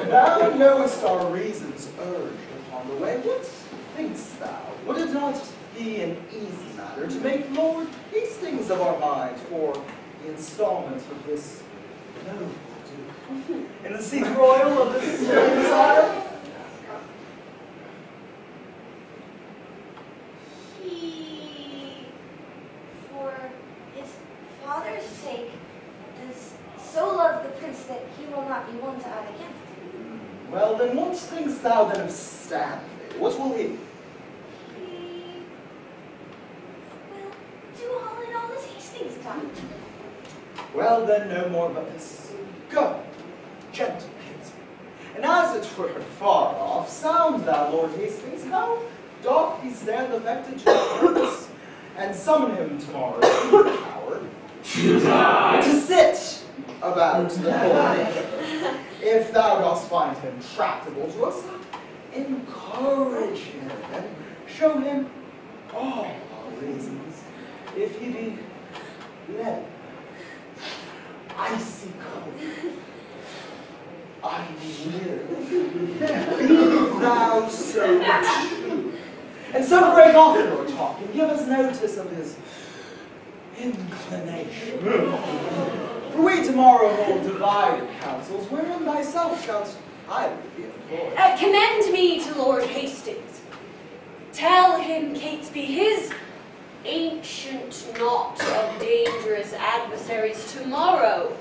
Thou knowest our reasons urged upon the way. What thinkst thou? Would it not be an easy matter to make Lord Hastings of our mind for the installment of this noble duke in the seat royal of this famous isle? He, for his father's sake, does so love the prince that he will not be one to add against him. Well, then what thinkst thou then of Stanley? What will he? He will do all in all as Hastings done. Well, then, no more but this. Go, gentle kinsman, and as it were far off, sound thou Lord Hastings, how doth he stand affected to the purpose, and summon him tomorrow to the tower to sit about the board. If thou dost find him tractable to us, encourage him and show him all our reasons. If he be led, icy cold, I live. Be thou so true. And so break off your talk and give us notice of his inclination. For we tomorrow hold divided councils, wherein thyself shalt highly be employed. Commend me to Lord Hastings. Tell him, Catesby, his ancient knot of dangerous adversaries tomorrow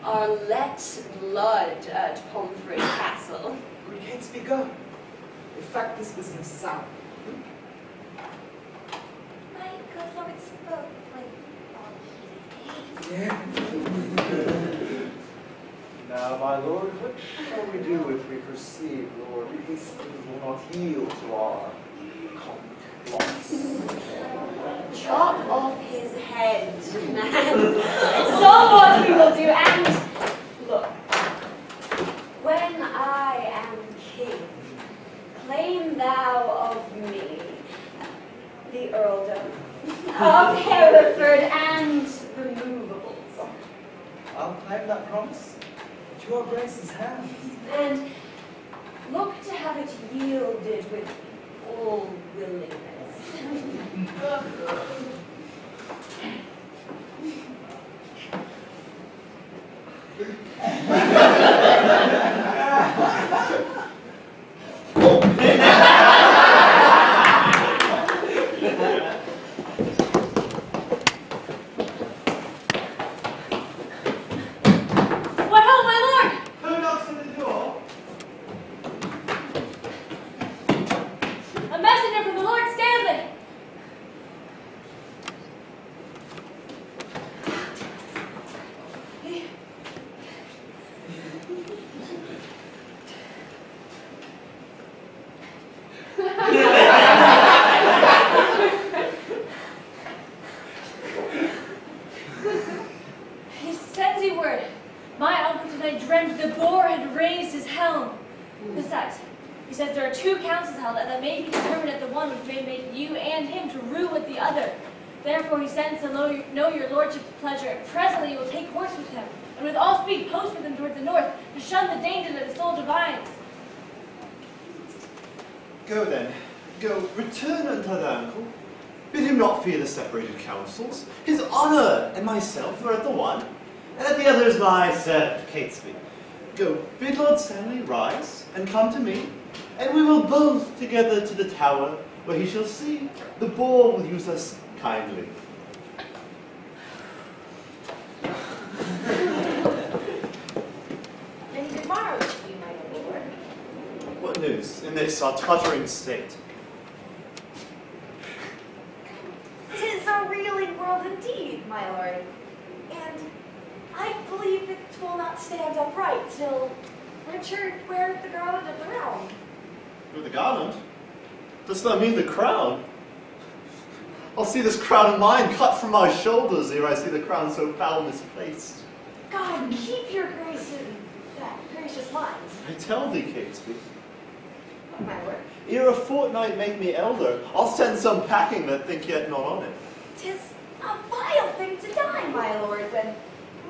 are let blood at Pomfrey Castle. Good Catesby, go. Effect this business sound. My good lord spoke like Now, my lord, what shall we do if we perceive Lord Hastings will not yield to our complaints? Chop off his head, man. So what we will do, and look, when I am king, claim thou of me the earldom of Hereford and the movables. I'll claim that promise at your grace's hand. And look to have it yielded with all willingness. Go then, go, return unto thy uncle. Bid him not fear the separated councils. His honour and myself are at the one, and at the other is my servant Catesby. Go, bid Lord Stanley rise, and come to me, and we will both together to the tower, where he shall see the boar will use us kindly. news in this our tottering state? 'Tis a reeling world indeed, my lord, and I believe it will not stand upright till Richard wear the garland of the realm. With the garland? Dost thou mean the crown? I'll see this crown of mine cut from my shoulders ere I see the crown so foul misplaced. God, keep your grace in that gracious mind, I tell thee, Catesby, my lord. ere a fortnight make me elder, I'll send some packing that think yet not on it. 'Tis a vile thing to die, my lord, when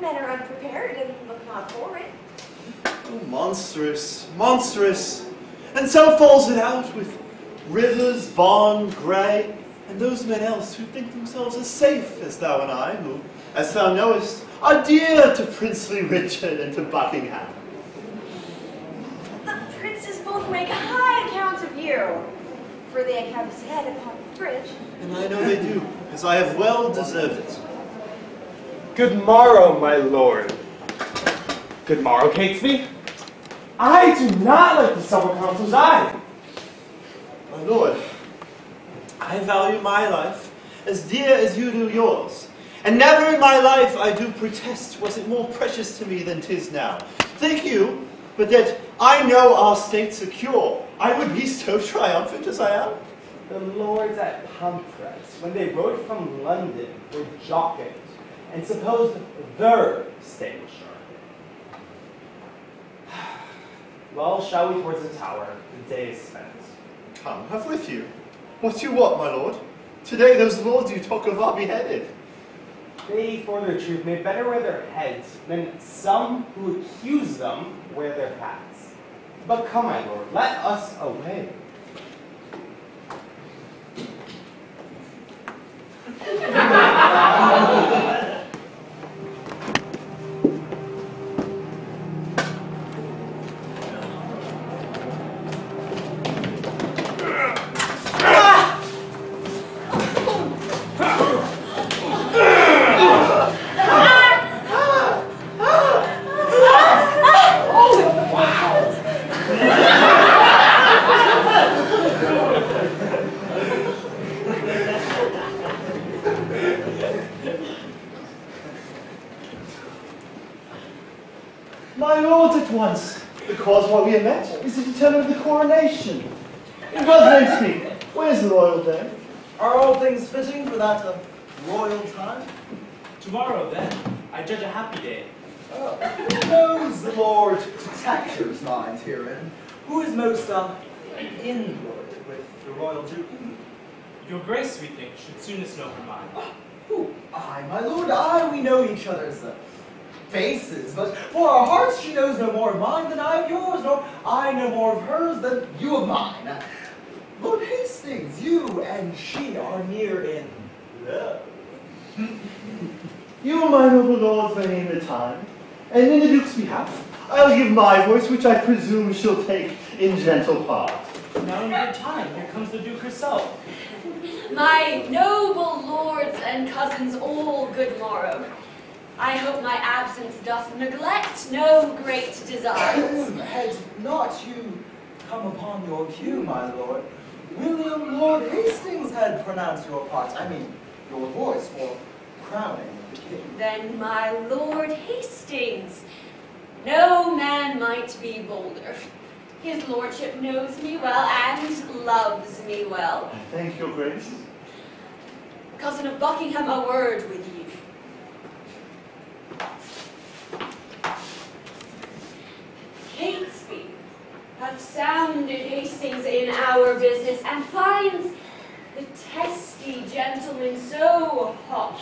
men are unprepared and look not forward. Oh, monstrous, monstrous. And so falls it out with Rivers, Vaughan, Grey, and those men else who think themselves as safe as thou and I, who, as thou knowest, are dear to princely Richard and to Buckingham. The princes both make a high account of you, for they account his head upon the bridge. And I know they do, as I have well deserved it. Good morrow, my lord. Good morrow, Catesby. I do not like the summer council's eye. My lord, I value my life as dear as you do yours. And never in my life, I do protest, was it more precious to me than 'tis now. Thank you, but that I know our state secure, I would be so triumphant as I am. The lords at Pomfret, when they rode from London, were jocund, and supposed their state was sure. Well, shall we towards the tower? The day is spent. Come, have with you. What you want, my lord? Today those lords you talk of are beheaded. They, for their truth, may better wear their heads than some who accuse them wear their hats. But come, my lord, let us away. My lords at once, the cause why we are met is to determine the coronation. In God's name speak, where's the royal day? Are all things fitting for that royal time? Tomorrow, then, I judge a happy day. Who knows the Lord Protector's mind herein? Who is most inward with the royal duke? Your grace, we think, should soonest know her mind. Who? I, my lord, I, we know each other's faces, but for our hearts she knows no more of mine than I of yours, nor I no more of hers than you of mine. Lord Hastings, you and she are near in love. You, my noble lords, may name the time, and in the Duke's behalf, I'll give my voice, which I presume she'll take in gentle part. Now in good time, here comes the Duke herself. My noble lords and cousins, all good morrow. I hope my absence doth neglect no great desires. Had not you come upon your cue, my lord, William Lord Hastings had pronounced your part, I mean, your voice for crowning the king. Then my Lord Hastings, no man might be bolder. His lordship knows me well and loves me well. I thank your grace. Cousin of Buckingham, a word with you. Catesby hath sounded Hastings in our business, and finds the testy gentleman so hot,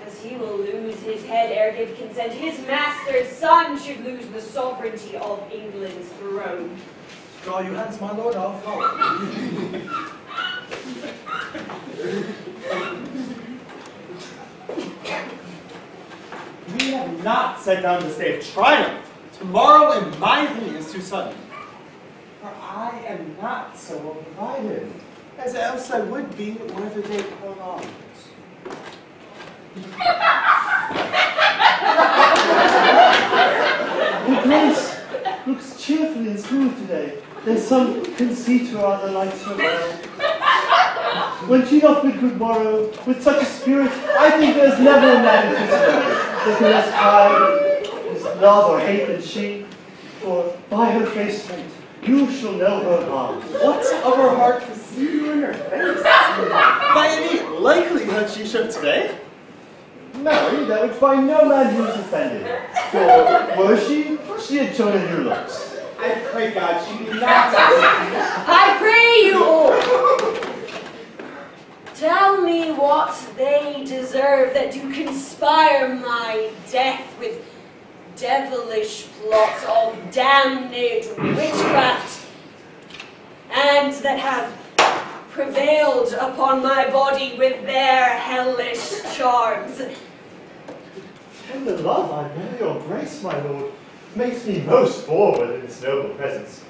as he will lose his head ere give consent, his master's son should lose the sovereignty of England's throne. Draw you hence, my lord, I'll follow. We have not set down this day of triumph. Tomorrow, in my opinion, is too sudden. For I am not so divided, as else I would be were the day prolonged. Your grace looks cheerfully and smooth today. There's some conceit or other like so well. When she doth bid good morrow, with such a spirit, I think there's never a man in Christendom that can less hide his love or hate than she, for by her face trait, you shall know her heart. What of her heart to see you in her face? By any likelihood she should today? Marry, that which by no man who is offended. For were she had shown in your looks. I pray God she be not. I pray you all. Tell me what they deserve that do conspire my death with devilish plots of damned witchcraft, and that have prevailed upon my body with their hellish charms. Tender love, I bear your grace, my lord, makes me most forward in its noble presence.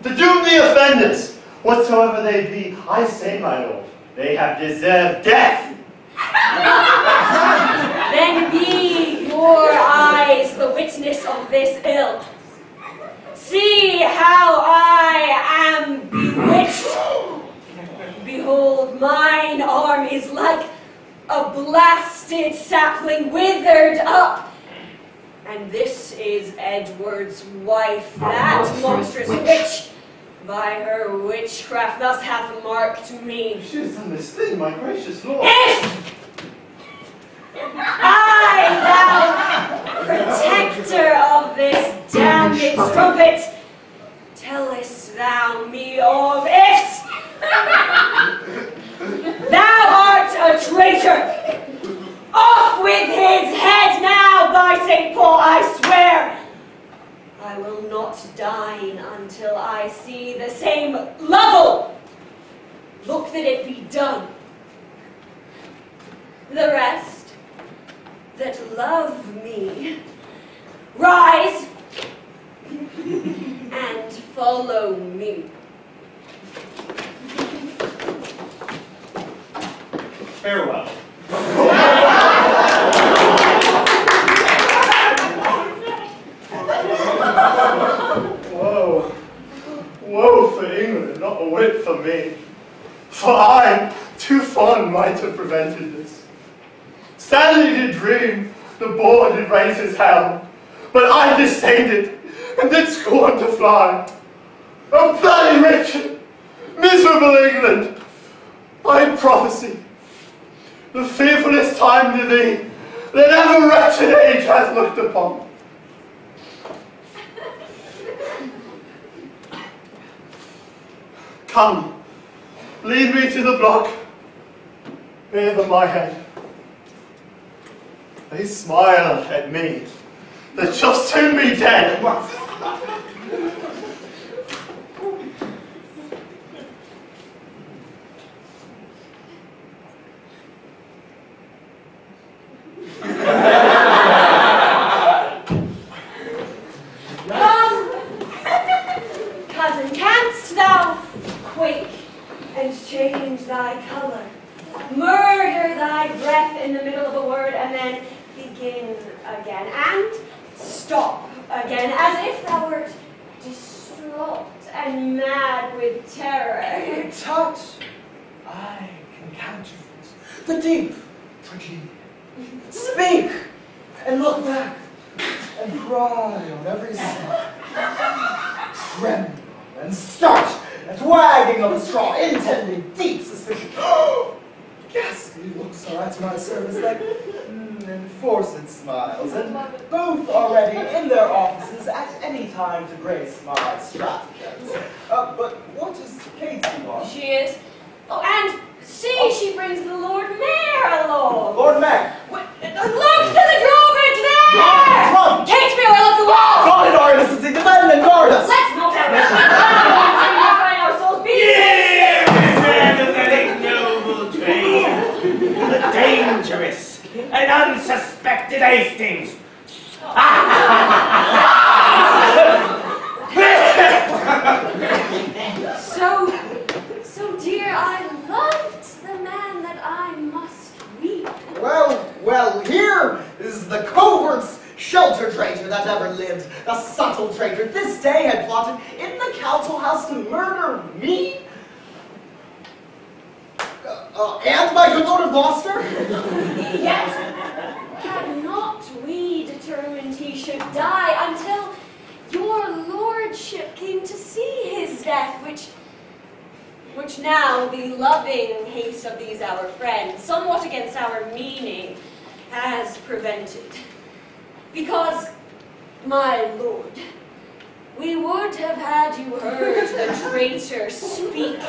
To doom the offenders, whatsoever they be, I say, my lord, they have deserved death. Then be your eyes the witness of this ill. See how I am bewitched. Behold, mine arm is like a blasted sapling withered up. And this is Edward's wife, that monstrous witch. By her witchcraft thus hath marked me. She has done this thing, my gracious lord. If I, thou protector of this damned strumpet, tellest thou me of ifs, thou art a traitor. Off with his head now, by St. Paul, I swear. I will not dine until I see the same Lovell. Look that it be done. The rest that love me, rise and follow me. Farewell. Woe for England, not a whit for me. For I, too fond, might have prevented this. Stanley did dream, the boar did raise his helm, but I disdained it, and did scorn to fly. O bloody Richard, miserable England, I prophesy, the fearfulest time to thee that ever wretched age hath looked upon. Come, lead me to the block. Bear them my head. They smile at me, that shall soon be dead. Cousin, canst thou quake and change thy color, murder thy breath in the middle of a word, and then begin again, and stop again, as if thou wert distraught and mad with terror? Touch, I can counterfeit the deep tragedy. Speak and look back and cry on every side. Tremble and start at wagging of a straw, intending deep suspicion. Ghastly looks are at my service like enforced smiles, and both are ready in their offices at any time to grace my stratagems. But what is Katie on? She is. Oh, and see, she brings the Lord Mayor along. Lord Mayor. Look to the drawbridge there! Run! Catesby, or look the wall! God in our innocence, defend and guard us! Let's not find our souls be. Sympathetic noble train, the dangerous and unsuspected Hastings. So dear, I loved the man that I must weep. Well, here is the covert's shelter. traitor that ever lived, the subtle traitor, this day had plotted in the council house to murder me? And my good lord of Gloucester? Yet had not we determined he should die until your lordship came to see his death, which now the loving haste of these our friends, somewhat against our meaning, has prevented. Because, my lord, we would have had you heard the traitor speak,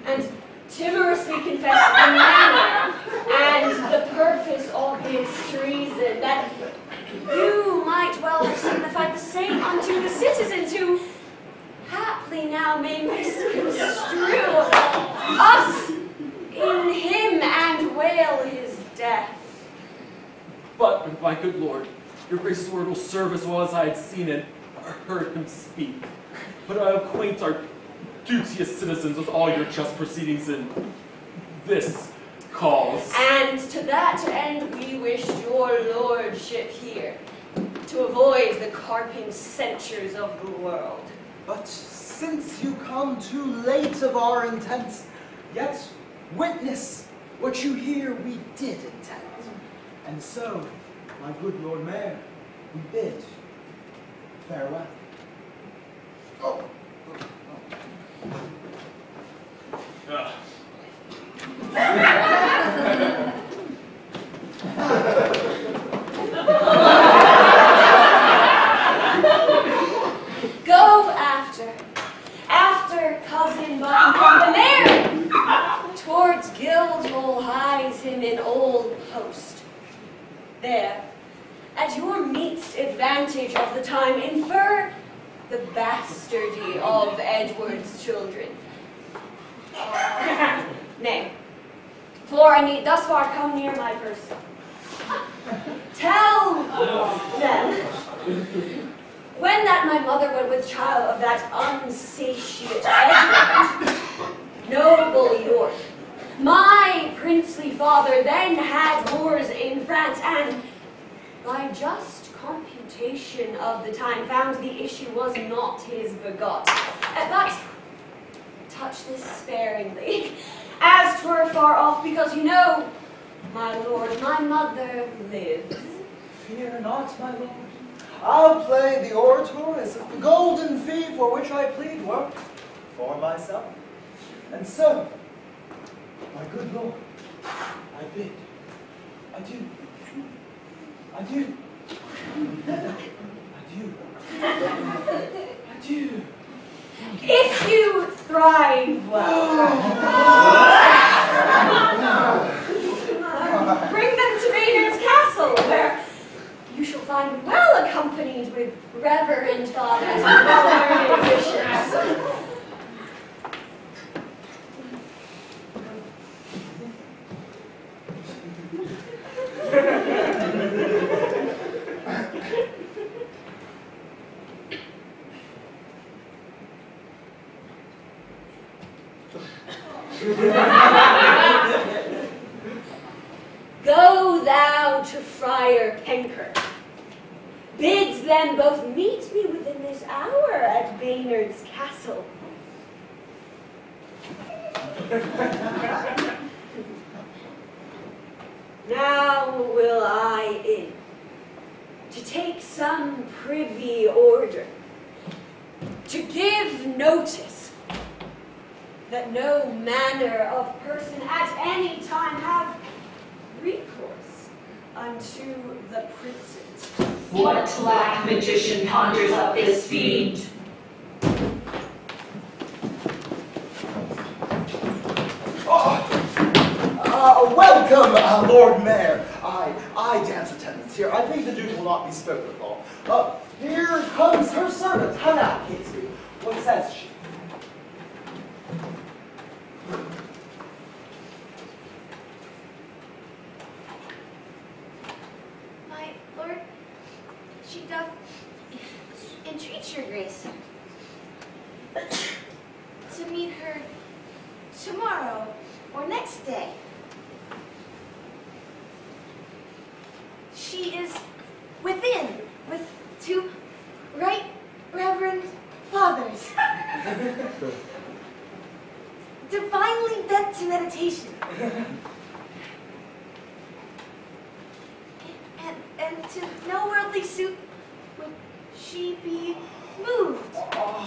and timorously confess the manner and the purpose of his treason, that you might well have signified the same unto the citizens who haply now may misconstrue us in him and wail his death. But, my good lord, your grace's word will serve as well as I had seen and heard him speak. But I acquaint our duteous citizens with all your just proceedings in this cause. And to that end we wish your lordship here, to avoid the carping censures of the world. But since you come too late of our intents, yet witness what you hear we did intend. And so, my good Lord Mayor, we bid farewell. Oh. Go after cousin Buckingham the mayor, towards Guildhall hies him in old post. There, at your meet's advantage of the time, infer the bastardy of Edward's children. Nay, for I need thus far come near my person. Tell them, when that my mother went with child of that unsatiate Edward, noble York, my princely father then had wars in France, and by just computation of the time found the issue was not his begot. But touch this sparingly, as 'twere far off, because you know, my lord, my mother lives. Fear not, my lord. I'll play the orator as if the golden fee for which I plead were for myself. And so, my good lord, I bid adieu. Adieu. Adieu. Adieu. If you thrive well, bring them to Maynard's castle, where you shall find me well accompanied with reverend fathers and well-learned bishops. Go thou to Friar Penker. Bids them both meet me within this hour at Baynard's castle. Now will I in, to take some privy order, to give notice that no manner of person at any time have recourse unto the princes. What black magician conjures up this fiend? Welcome, Lord Mayor. I dance attendance here. I think the Duke will not be spoken of. Here comes her servant. How now, Kresge? What says she? My lord, she doth entreat your grace to meet her tomorrow or next day. She is within meditation. and to no worldly suit would she be moved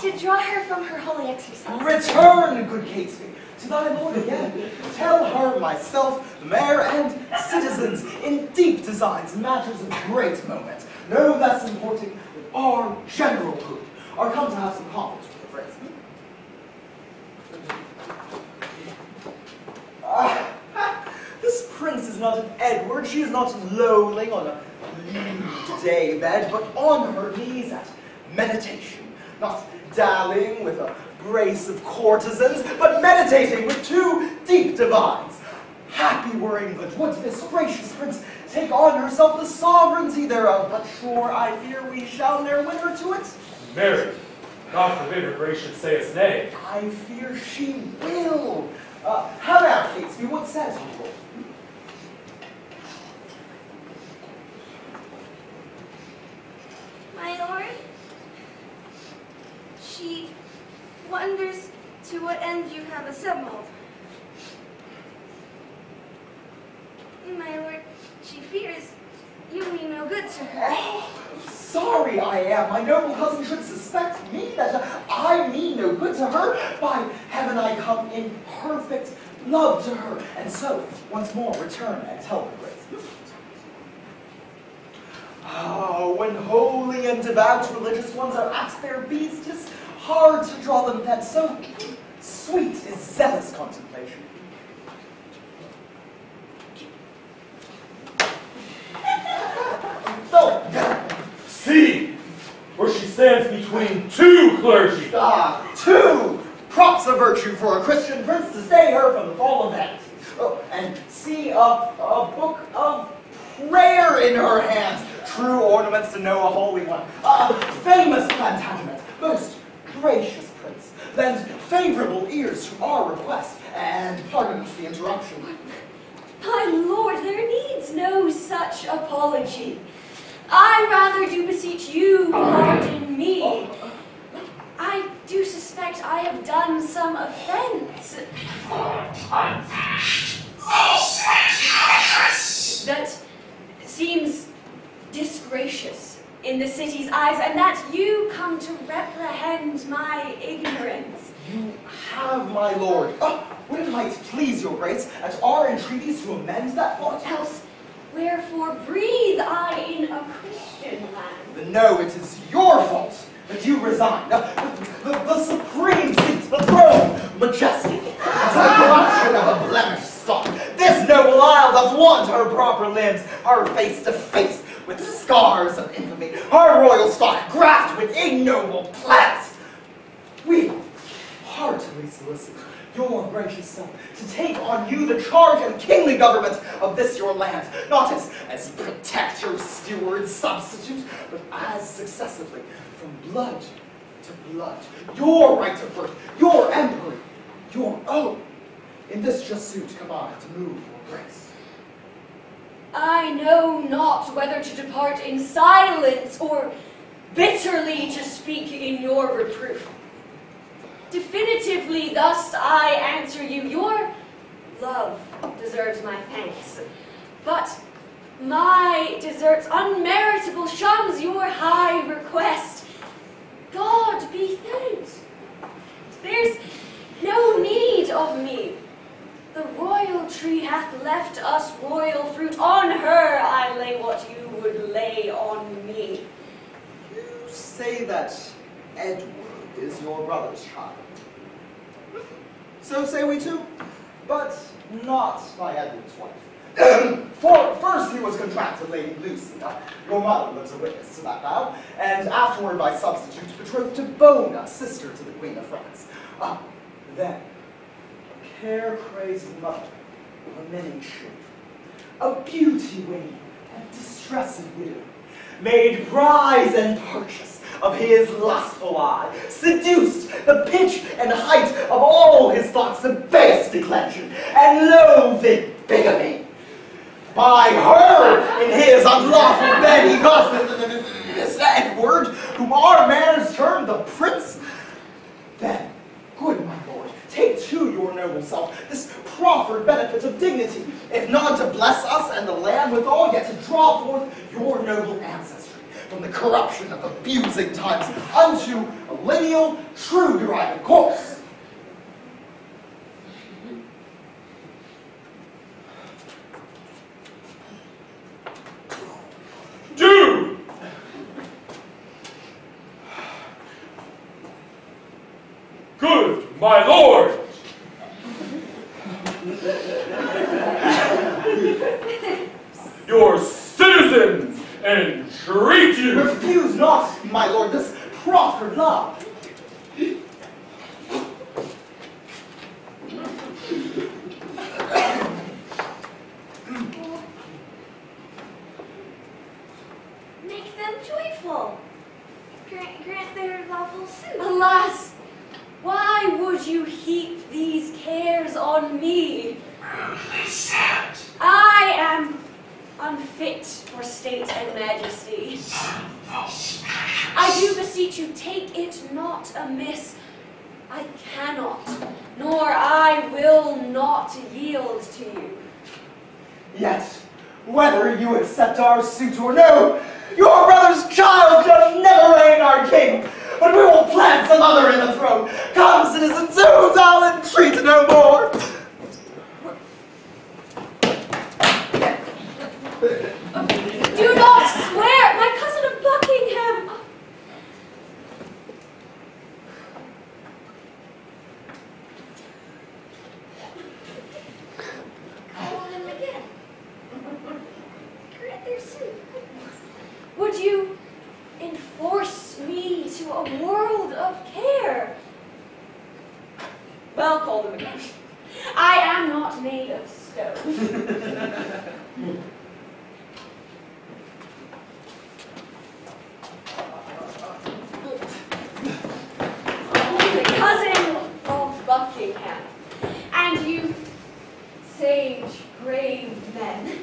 to draw her from her holy exercise. Return, good Catesby, to thy lord again. Tell her myself, the mayor, and citizens in deep designs and matters of great moment, no less important than our general good, are come to have some conference with the friends. This prince is not an Edward, she is not lolling on a lewd day bed, but on her knees at meditation, not dallying with a brace of courtesans, but meditating with two deep divines. Happy were England, would this gracious prince take on herself the sovereignty thereof, but sure I fear we shall ne'er win her to it. Mary, God forbid her grace should say us nay. I fear she will. How now, Catesby, what says you? My lord, she wonders to what end you have assembled. My lord, she fears you mean no good to her. Oh, sorry I am. My noble cousin should suspect me that I mean no good to her. By heaven, I come in perfect love to her. And so, once more, return and tell her grace. Oh, when holy and devout religious ones are at their beads, 'tis hard to draw them thence. So sweet is zealous contemplation. See, where she stands between two clergy. Two props of virtue for a Christian prince to stay her from the fall of vanity. Oh, and see a book of prayer in her hands. True ornaments to know a holy one. Famous Plantagenet, most gracious prince, lend favorable ears to our request, and pardon us the interruption. My lord, there needs no such apology. I rather do beseech you pardon me. I do suspect I have done some offense. That seems disgracious in the city's eyes, and that you come to reprehend my ignorance. You have, my lord. Would it might please your grace at our entreaties to amend that fault? Else, wherefore breathe I in a Christian land? No, it is your fault that you resign. The supreme seat, the throne, majestic, the corruption of a blemished stock. This noble isle doth want her proper limbs, her face to face with scars of infamy, her royal stock graft with ignoble plants. We heartily solicit your gracious self to take on you the charge and kingly government of this your land, not as protector, steward, substitute, but as successively from blood to blood. Your right of birth, your emperor, your own. In this just suit come I to move your grace. I know not whether to depart in silence or bitterly to speak in your reproof. Definitively thus I answer you, your love deserves my thanks, but my deserts unmeritable shuns your high request. God be thanked. There's no need of me. The royal tree hath left us royal fruit. On her I lay what you would lay on me. You say that Edward is your brother's child. So say we too, but not my Edward's wife. For first he was contracted to Lady Lucy, your mother was a witness to that vow, and afterward by substitute betrothed to Bona, sister to the Queen of France. Then, a care-crazed mother of many children, a beauty-winning and distressed widow, made prize and purchase of his lustful eye, seduced the pitch and height of all his thoughts to base declension, and loathed bigamy. By her, in his unlawful bed, he got this Edward, whom our manners term the prince. Then, good my lord, take to your noble self this prophet proffered benefit of dignity, if not to bless us and the land withal, yet to draw forth your noble ancestry from the corruption of abusing times unto a lineal, true derived course. Do! Good, my lord! Your citizens entreat you! Refuse not, my lord, this proffered love. Make them joyful. Grant their lawful suit. Alas, why would you heap these cares on me? I am unfit for state and majesty. I do beseech you, take it not amiss. I cannot, nor I will not yield to you. Yet, whether you accept our suit or no, your brother's child shall never reign our king, but we will plant some other in the throne. Come, citizens, soon I'll entreat no more. Do not swear, my cousin of Buckingham. Call on them again. Grant their suit. Would you enforce me to a world of care? Well, call them again. I am not made of stone. Cousin of Buckingham, and you sage, grave men,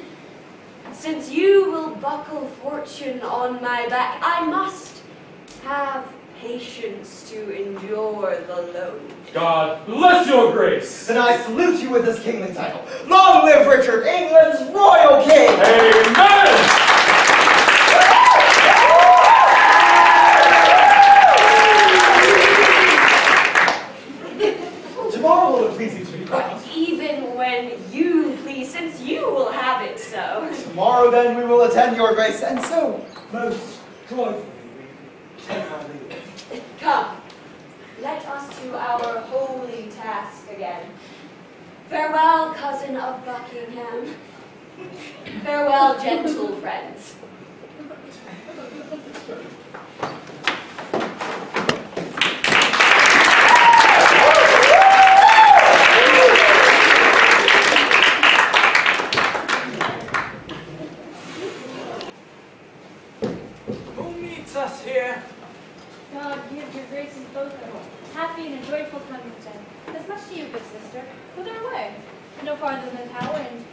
since you will buckle fortune on my back, I must have patience to endure the load. God bless your grace! Then I salute you with this kingly title. Long live Richard, England's royal king! Amen! Tomorrow will it please you to be crowned. Even when you please, since you will have it so. Tomorrow then we will attend your grace, and so most joyfully we take our leave. Come, let us to our holy task again. Farewell, cousin of Buckingham. Farewell, gentle friends. Us here. God give your graces both a happy and a joyful Covington. As much to you, good sister. Whither away? No farther than Tower, and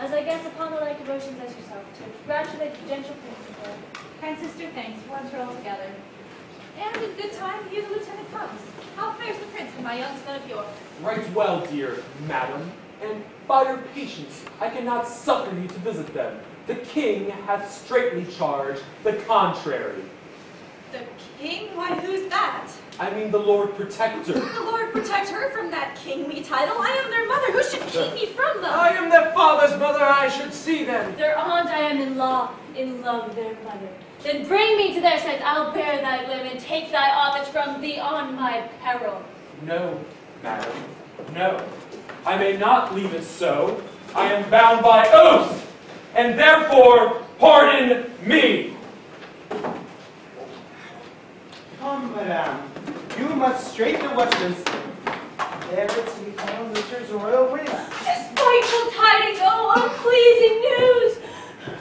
as I guess upon the like devotions as yourself, to congratulate the gentle prince of her. Kind sister, thanks, once we're all together. And in good time, here the lieutenant comes. How fares the prince and my young son of York? Right well, dear madam, and by your patience, I cannot suffer you to visit them. The king hath straitly charged the contrary. The king? Why, who's that? I mean the Lord Protector. The Lord protect her from that kingly title. I am their mother. Who should keep me from them? I am their father's mother. I should see them. Their aunt I am in law, in love their mother. Then bring me to their sight, I'll bear thy limb, and take thy office from thee on my peril. No, madam, no. I may not leave it so. I am bound by oath, and therefore pardon me. Come, madame, you must straight to Westminster. There to be found Richard's royal wing. Spiteful tidings, oh, unpleasing news!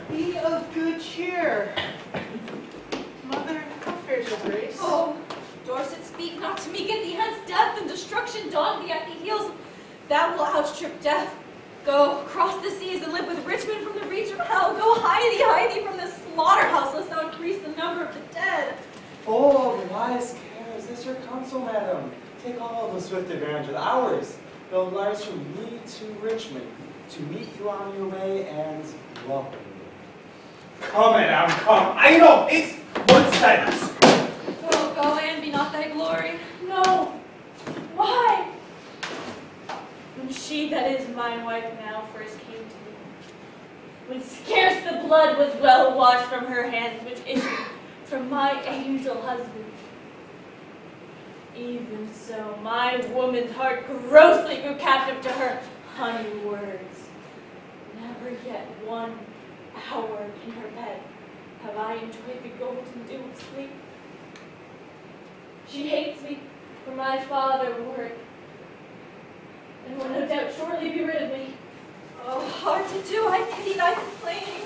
Be of good cheer. Mother, how fares your grace? Oh, Dorset, speak not to me. Get thee hence, death and destruction dog thee at the heels. Thou wilt outstrip death. Go, cross the seas and live with Richmond from the reach of hell. Go, hide thee from this slaughterhouse, lest thou increase the number of the dead. Full of wise cares, this your counsel, madam. Take all of the swift advantage of ours. Go letters from me to Richmond to meet you on your way and welcome you. Come, madam, come. I know, it's what sense. Oh, go and be not thy glory. No. Why? When she that is mine wife now first came to me, when scarce the blood was well washed from her hands which issued from my angel husband, even so my woman's heart grossly grew captive to her honey words. Never yet 1 hour in her bed have I enjoyed the golden dew of sleep. She hates me for my father word, and will no doubt shortly be rid of me. Oh, hard to do, I pity thy complaining.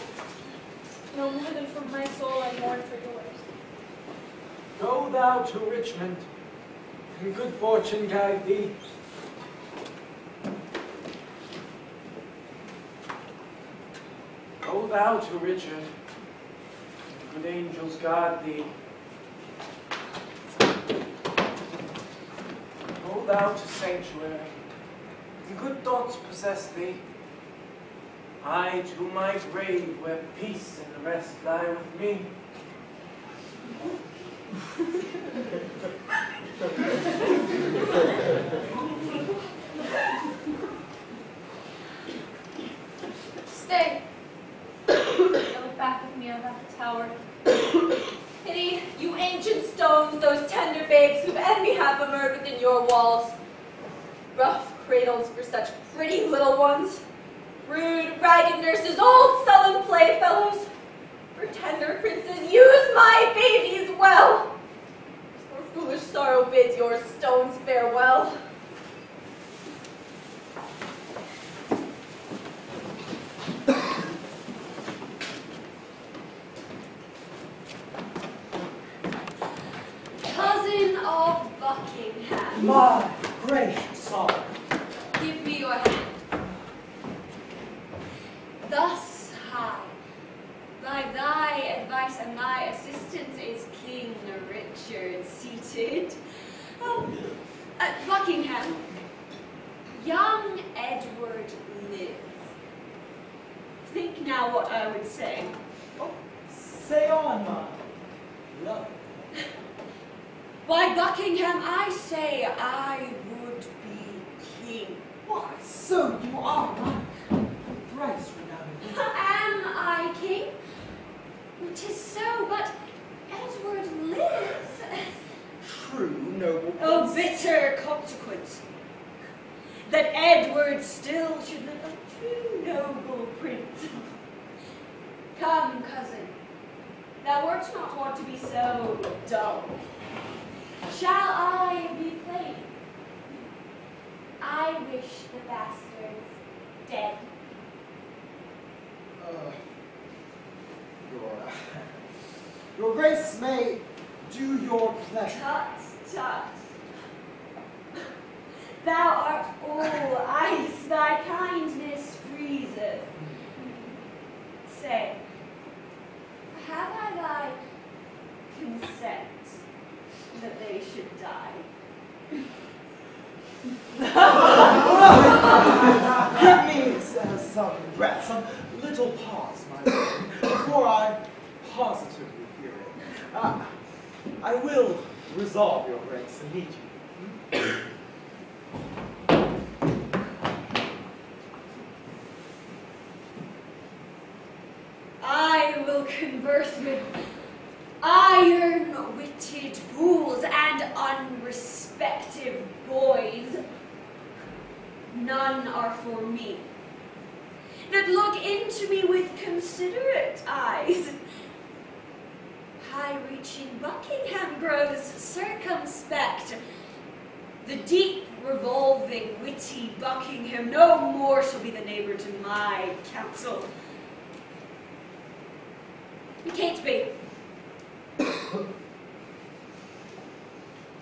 No more than for my soul I mourn for yours. Go thou to Richmond, and good fortune guide thee. Go thou to Richard, and good angels guard thee. Go thou to sanctuary, and good thoughts possess thee. I to my grave where peace and rest lie with me. Stay. Go back with me about the tower. Pity, you ancient stones, those tender babes who've envy half immersed within your walls. Rough cradles for such pretty little ones. Rude, ragged nurses, old sullen playfellows. For tender princes, use my babies well. For foolish sorrow bids your stones farewell. Cousin of Buckingham. My great sorrow. Give me your hand. Thus high, by thy advice and thy assistance, is King Richard seated. At Buckingham, young Edward lives. Think now what I would say. Oh, say on, my love. By Buckingham, I say I would be king. Why, so you are my thrice renowned. Am I king? 'Tis so, but Edward lives. True, noble prince. Oh, bitter consequence, that Edward still should live a true noble prince. Come, cousin, thou wert not wont to be so dull. Shall I be plain? I wish the bastards dead. Your grace may do your pleasure. Tut, tut. Thou art all ice, thy kindness freezeth. Say, have I thy consent that they should die? Give me some breath, some little pause, my lord, before I positively hear it. I will resolve your grace immediately. I will converse with iron-witted fools and unrespective boys. None are for me, that look into me with considerate eyes. High-reaching Buckingham grows circumspect. The deep, revolving, witty Buckingham no more shall be the neighbor to my counsel. Catesby!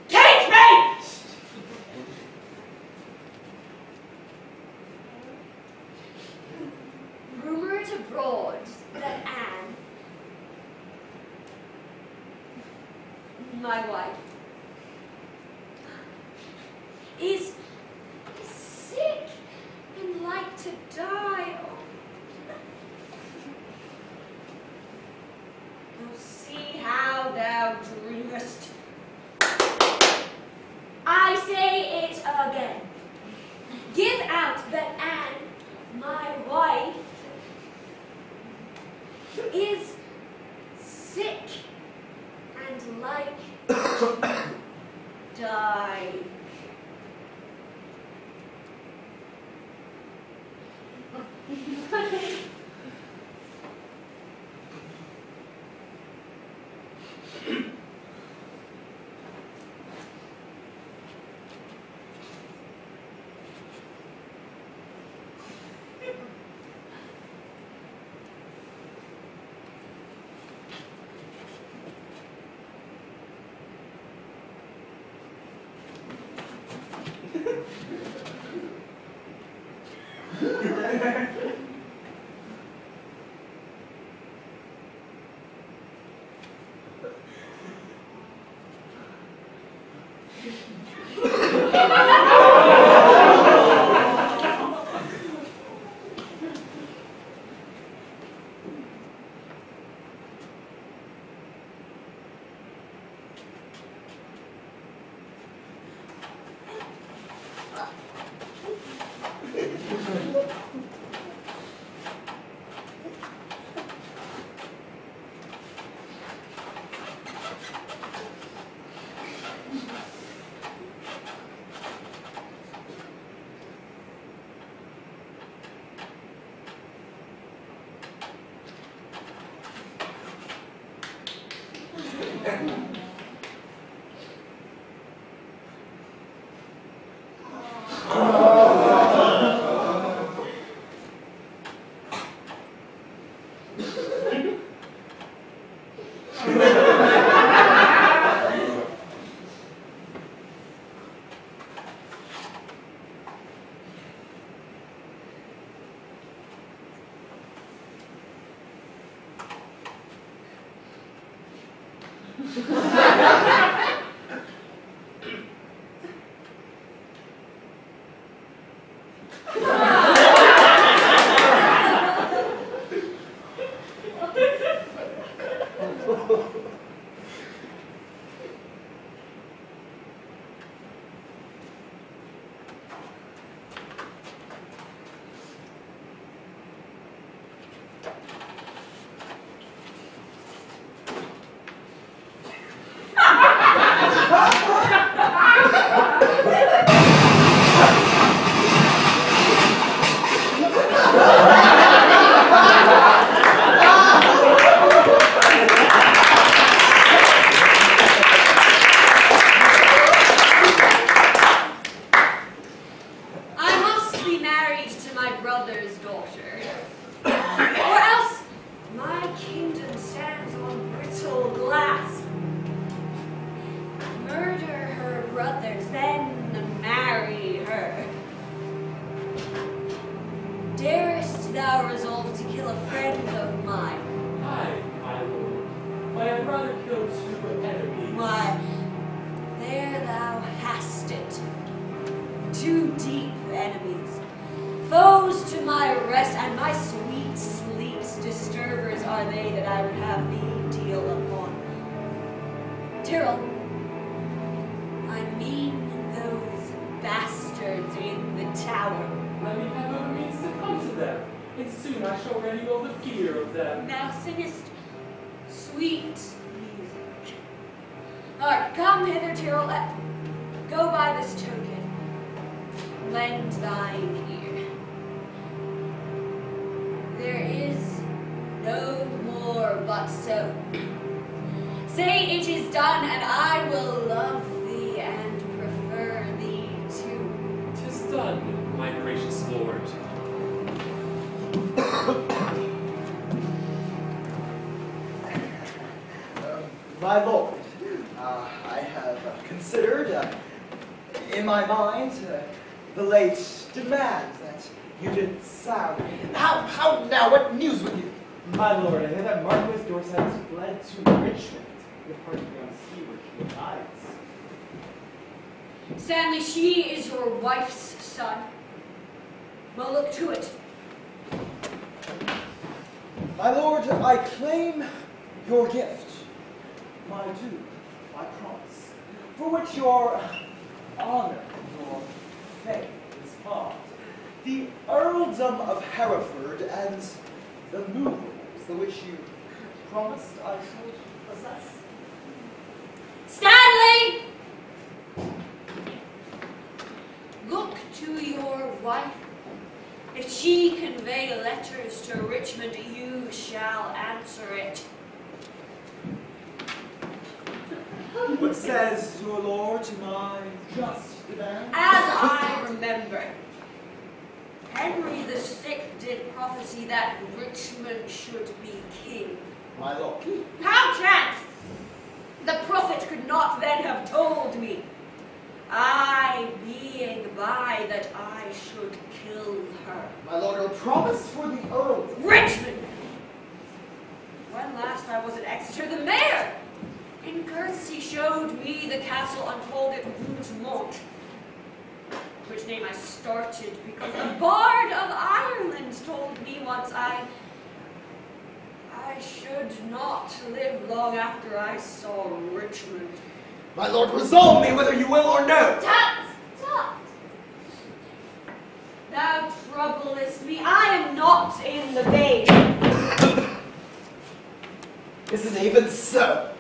Catesby! Rumor it abroad that Anne, my wife, is sick Die. My lord, I have considered, in my mind, the late demand that you did sound. How now? What news with you? My lord, I hear that Marquis Dorset has fled to Richmond, departing on seaward to the tides. Stanley, she is your wife's son. Well, look to it. My lord, I claim your gift, my due, my promise, for which your honor, your faith is part. The earldom of Hereford and the movables, the which you promised I should possess. Stanley! wife. If she convey letters to Richmond, you shall answer it. What says your lord to my just demand? As I remember, Henry the VI did prophesy that Richmond should be king. My lord. How chance? The prophet could not then have told me. I being by that I should kill her. My lord, your promise for the earl. Richmond! When last I was at Exeter, the mayor in courtesy showed me the castle untold at Rougemont, which name I started because the Bard of Ireland told me once I should not live long after I saw Richmond. My lord, resolve me whether you will or no. Tut! Tut! Thou troublest me. I am not in the bay. Is it even so?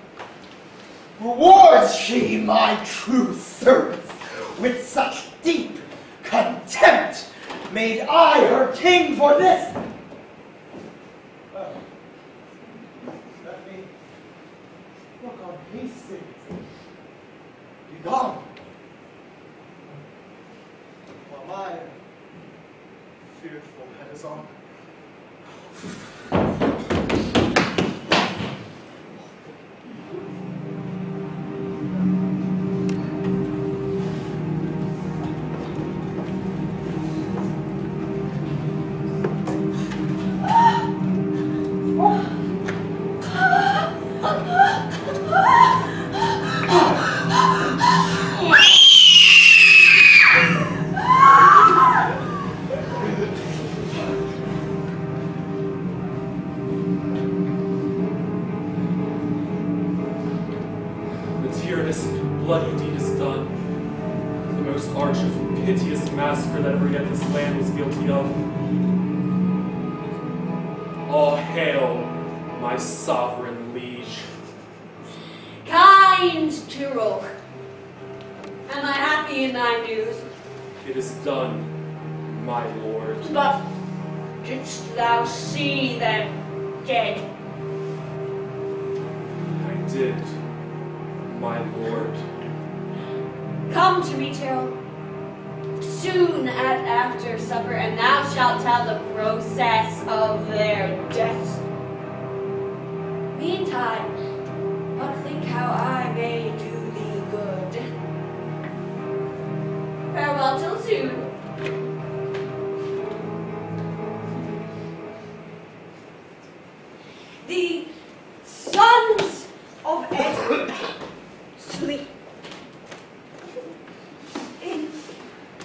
Rewards she my true service with such deep contempt? Made I her king for this? Let me look on Hastings. Be gone. While my fearful head is on. bloody deed is done. The most arch of piteous massacre that ever yet this land was guilty of. All hail, my sovereign liege. Kind Tirok, am I happy in thy news? It is done, my lord. But didst thou see them dead? I did, my lord. Come to me, Tyrrell, soon at after supper, and thou shalt tell the process of their deaths. Meantime, but think how I may do thee good. Farewell till soon. The sons of Edward sleep in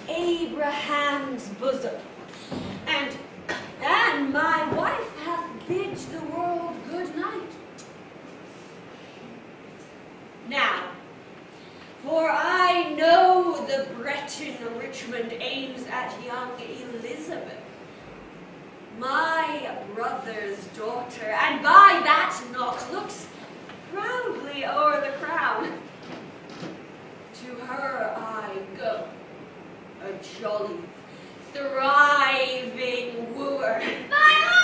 Abraham's bosom, and my wife hath bid the world good night. Now, for I know the Breton Richmond aims at young Elizabeth, my brother's daughter, and by that knot looks proudly o'er the crown. To her I go, a jolly, thriving wooer. My lord!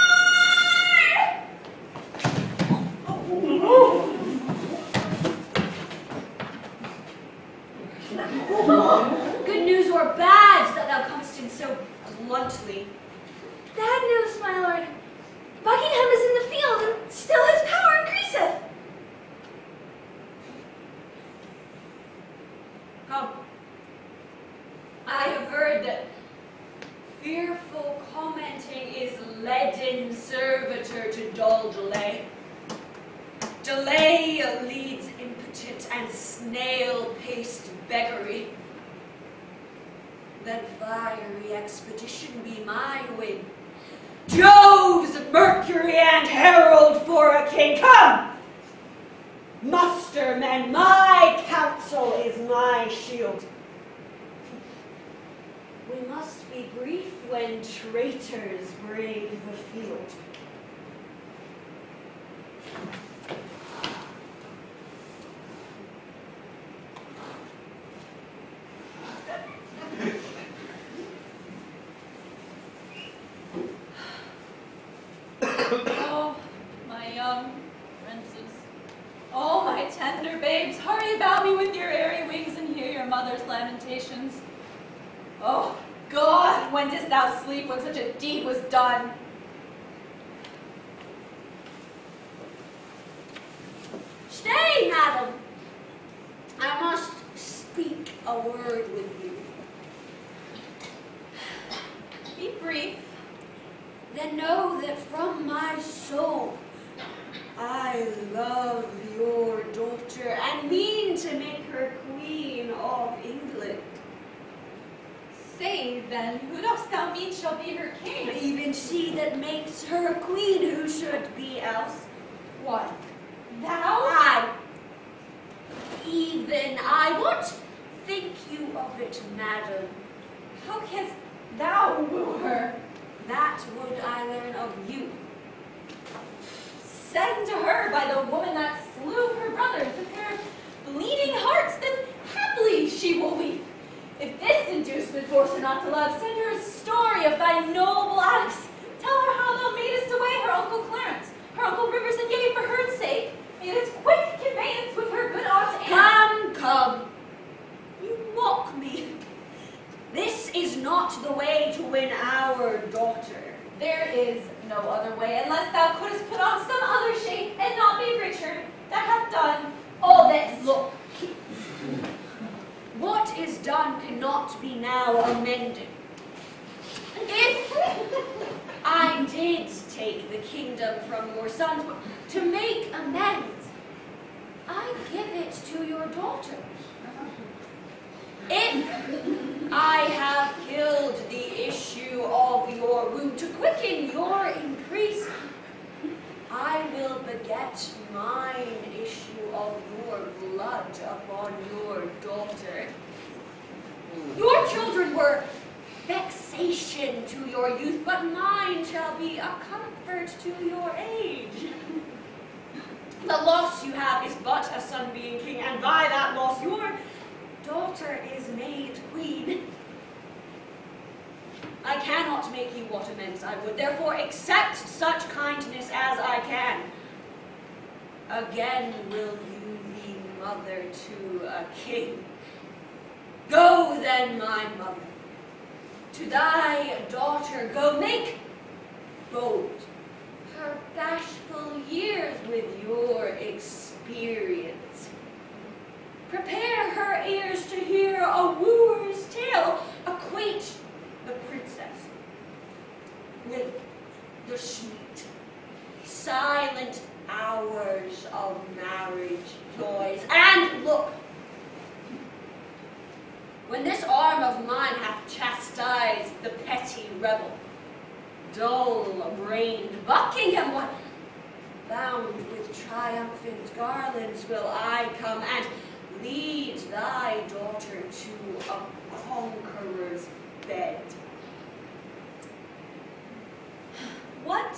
Good news or bad that thou comest in so bluntly? Bad news, my lord. Buckingham is in the field, and still his power increaseth. Come. I have heard that fearful commenting is leaden servitor to dull delay. Delay leads impotent and snail-paced beggary. Then fiery expedition be my whim. Jove's Mercury and herald for a king. Come! Muster men, my counsel is my shield. We must be brief when traitors brave the field. about me with your airy wings and hear your mother's lamentations. Oh, God, when didst thou sleep when such a deed was done? Stay, madam. I must speak a word with you. Be brief. Then know that from my soul I love your daughter and mean to make her Queen of England. Say, then, who dost thou mean shall be her king? Even she that makes her queen, who should be else? What? Thou? I. Even I. What think you of it, madam? How canst thou woo her? That would I learn of you. Send to her by the woman that slew her brothers with her bleeding hearts, then happily she will weep. If this inducement force her not to love, send her a story of thy noble acts. Tell her how thou madest away her uncle Clarence, her uncle Rivers, and gave for her sake its quick conveyance with her good aunt Anne. Come. You mock me. This is not the way to win our daughter. There is no other way, unless thou couldst put on some other shape and not be Richard that hath done all this. Look. What is done cannot be now amended. If I did take the kingdom from your sons to make amends, I give it to your daughter. If I have killed the issue of your womb to quicken your increase, I will beget mine issue of your blood upon your daughter. Your children were vexation to your youth, but mine shall be a comfort to your age. The loss you have is but a son being king, and by that loss your daughter is made queen. I cannot make you what amends I would, therefore accept such kindness as I can. Again will you be mother to a king. Go then, my mother, to thy daughter go, make bold her bashful years with your experience. Prepare her ears to hear a wooer's tale. Acquaint the princess with the sweet, silent hours of marriage joys. And look, when this arm of mine hath chastised the petty rebel, dull-brained Buckingham, what bound with triumphant garlands will I come and lead thy daughter to a conqueror's bed. What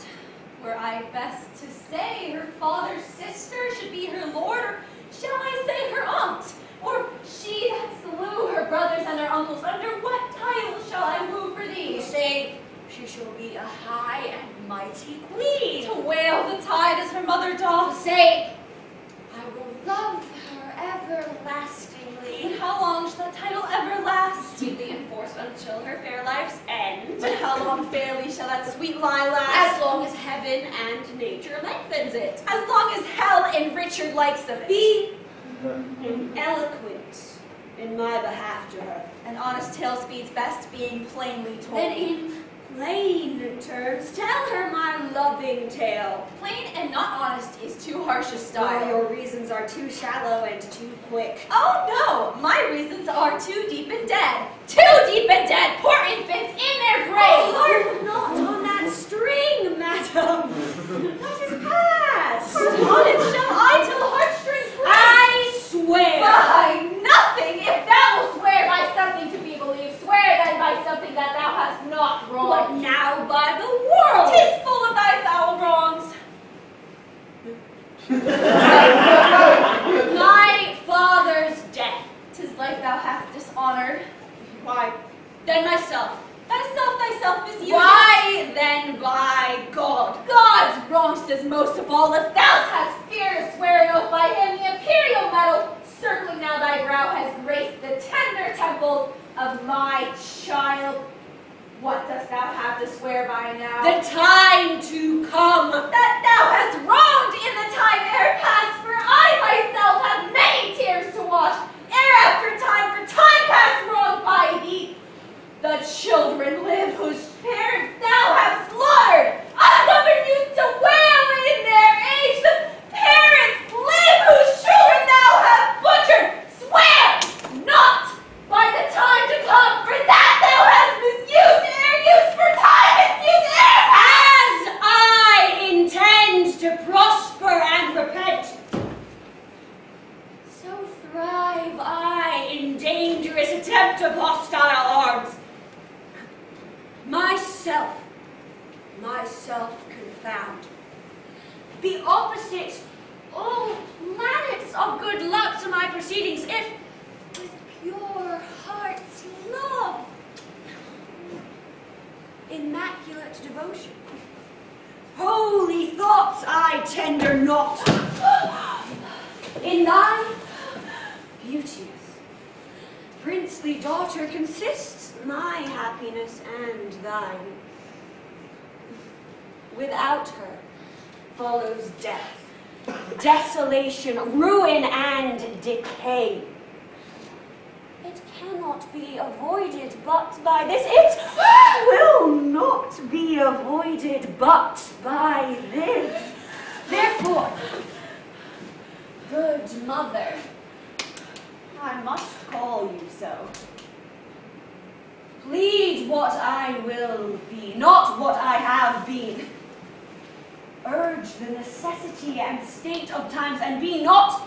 were I best to say? Her father's sister should be her lord, or shall I say her aunt? Or she that slew her brothers and her uncles, under what title shall I woo for thee? Say she shall be a high and mighty queen. To wail the tide as her mother doth. Say, I will love her everlastingly. And how long shall that title ever last? Duly enforced until her fair life's end. But how long fairly shall that sweet lie last? As long as heaven and nature lengthens it. As long as hell and Richard likes of it. Be eloquent in my behalf to her. An honest tale speeds best being plainly told. Then in plain terms, tell her my loving tale. Plain and not honest is too harsh a style. Oh, your reasons are too shallow and too quick. Oh no, my reasons are too deep and dead. Too deep and dead, poor infants in their graves. Oh, not on that string, madam. That is past. For on it shall I till the heartstrings break. I swear. By nothing. If thou wilt swear by something to be believed, swear then by something that thou hast not wronged. But now by the world. 'Tis full of thy foul wrongs. My father's death. 'Tis life thou hast dishonored. Why, then myself. Thyself misused. Why, then by God. God's wronged us most of all. If thou hast fear of swearing oath by him, the imperial medal circling thou hast graced the tender temples of my child. What dost thou have to swear by now? The time to come. That thou hast wronged in the time ere past, for I myself have many tears to wash, ere after time, for time past wronged by thee. The children live whose parents thou hast slaughtered, uncovered youth to wail in their age. The parents live whose children thou hast butchered. Swear not by the time to come, for that thou hast misused ere used, for time misused ere As I intend to prosper and repent, so thrive I in dangerous attempt of hostile arms. Myself confound. Be opposite all planets of good luck to my proceedings, if with pure heart's love, immaculate devotion, holy thoughts I tender not. In thy beauteous, princely daughter consists my happiness and thine. Without her follows death, desolation, ruin, and decay. It cannot be avoided but by this. It will not be avoided but by this. Therefore, good mother, I must call you so. Plead what I will be, not what I have been. Urge the necessity and state of times, and be not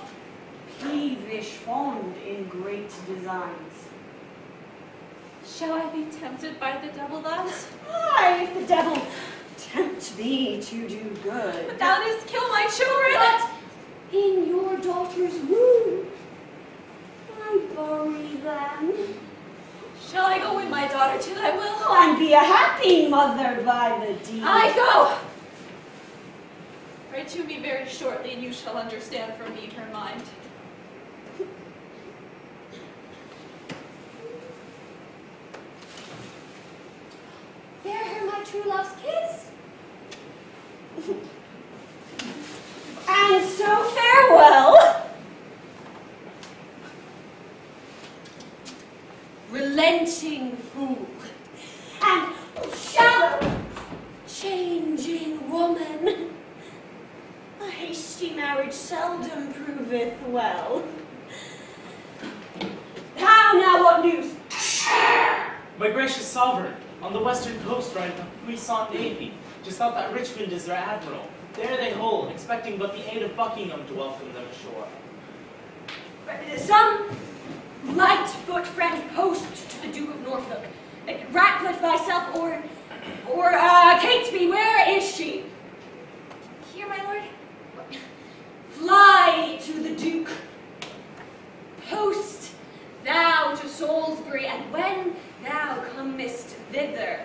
peevish fond in great designs. Shall I be tempted by the devil thus? Aye, if the devil tempt thee to do good. But thou didst kill my children! But in your daughter's womb, I bury them. Shall I go with my daughter to thy will? Oh, and be a happy mother by the deed. I go! Write to me very shortly, and you shall understand from me her mind. Bear her my true love's kiss. And so farewell. Relenting fool, and shallow, changing woman. A hasty marriage seldom proveth well. How now, what news? My gracious sovereign, on the western coast ride the puissant navy. Just out that Richmond is their admiral. There they hold, expecting but the aid of Buckingham to welcome them ashore. Some light-foot friend post to the Duke of Norfolk. Ratcliffe thyself, or Catesby, where is she? Here, my lord. Fly to the Duke. Post thou to Salisbury, and when thou comest thither,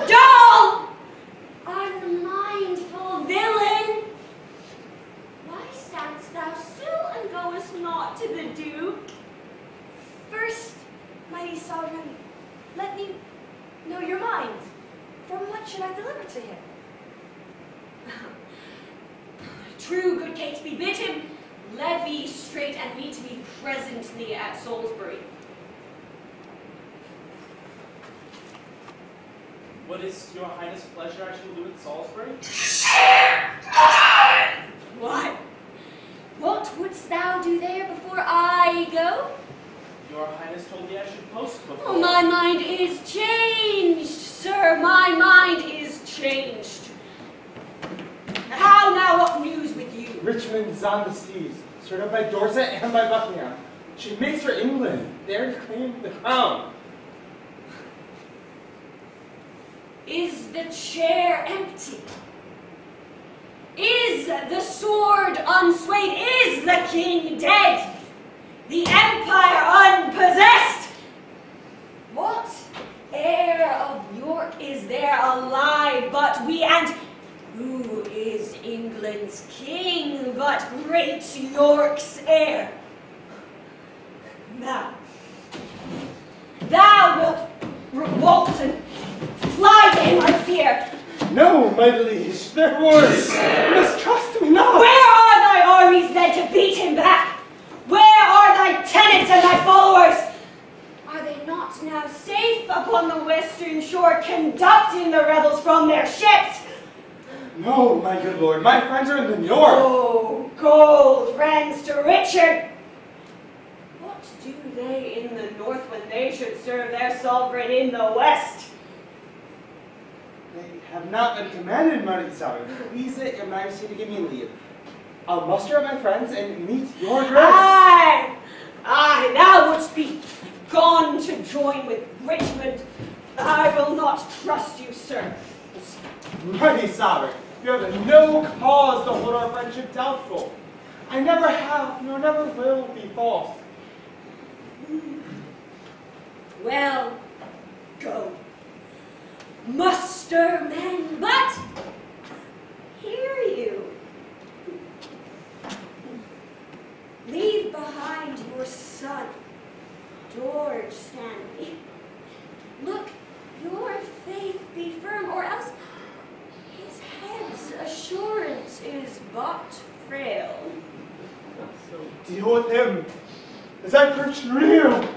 dull, unmindful villain, why standst thou still and goest not to the Duke? First, mighty sovereign, let me know your mind. For what should I deliver to him? True, good Catesby, bid him levy straight and meet me presently at Salisbury. What is your highness' pleasure I shall do at Salisbury? What? What wouldst thou do there before I go? Your highness told me I should post before. Oh, my mind is changed, sir. My mind is changed. How now, what news with you? Richmond is on the seas, stirred up by Dorset and by Buckingham. She makes for England, there to claim the crown. Is the chair empty? Is the sword unswayed? Is the king dead? The empire unpossessed? What heir of York is there alive but we, and who is England's king, but great York's heir. Now, thou wilt revolt and fly to him, I fear. No, my liege, their words mistrust me not. Where are thy armies then to beat him back? Where are thy tenants and thy followers? Are they not now safe upon the western shore, conducting the rebels from their ships? No, my good lord, my friends are in the north. Oh, gold friends to Richard. What do they in the north when they should serve their sovereign in the west? They have not been commanded, my sovereign. Please it your majesty to give me leave. I'll muster up my friends and meet your grace. Aye, thou wouldst be gone to join with Richmond. I will not trust you, sir. Mighty sovereign, you have no cause to hold our friendship doubtful. I never have, nor never will be false. Well, go. Muster men, but hear you. Leave behind your son, George Stanley. Look, your faith be firm, or else his head's assurance is but frail. So deal with him, as I perch near you.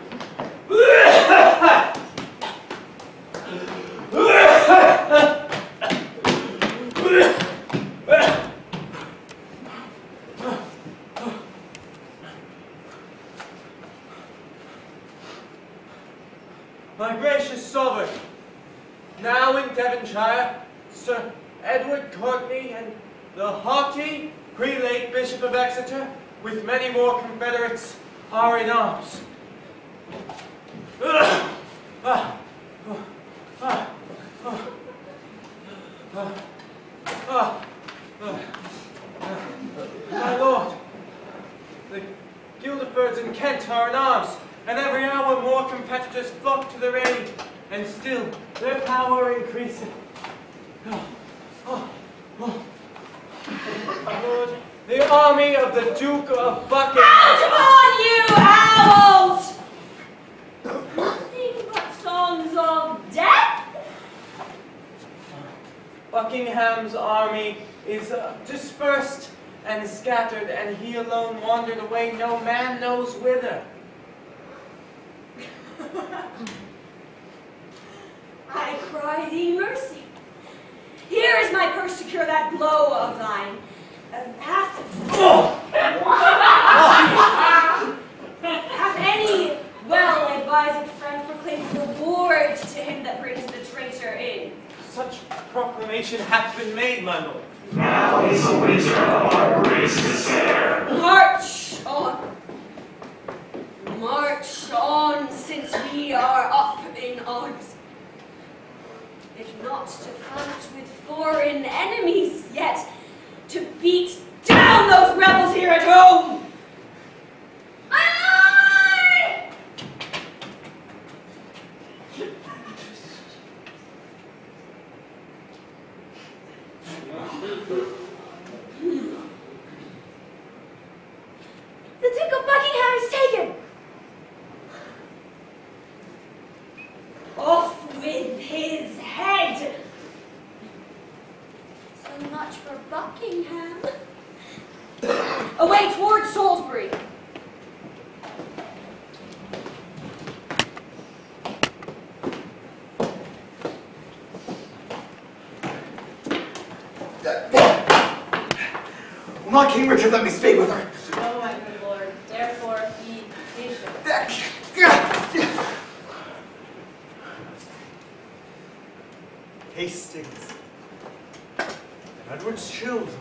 My gracious sovereign, now in Devonshire, Sir Edward Courtney and the haughty prelate Bishop of Exeter, with many more confederates, are in arms. My lord, the Guilderfords in Kent are in arms, and every hour more competitors flock to their aid, and still their power increases. My lord, the army of the Duke of Buckingham. Out upon you, owls! Nothing but songs of death? Buckingham's army is dispersed and scattered, and he alone wandered away, no man knows whither. I cry thee mercy. Here is my purse to cure that blow of thine. Hath any well-advised friend proclaimed reward to him that brings the traitor in? Such proclamation hath been made, my lord. Now is the winter of our grace despair. March on. March on, since we are up in arms. If not to fight with foreign enemies, yet to beat down those rebels here at home. Aye! The Duke of Buckingham is taken. Off with his head. So much for Buckingham. Away towards Salisbury. Will not King Richard let me speak with her? No, my good lord. Therefore, be patient. Hastings and Edward's children,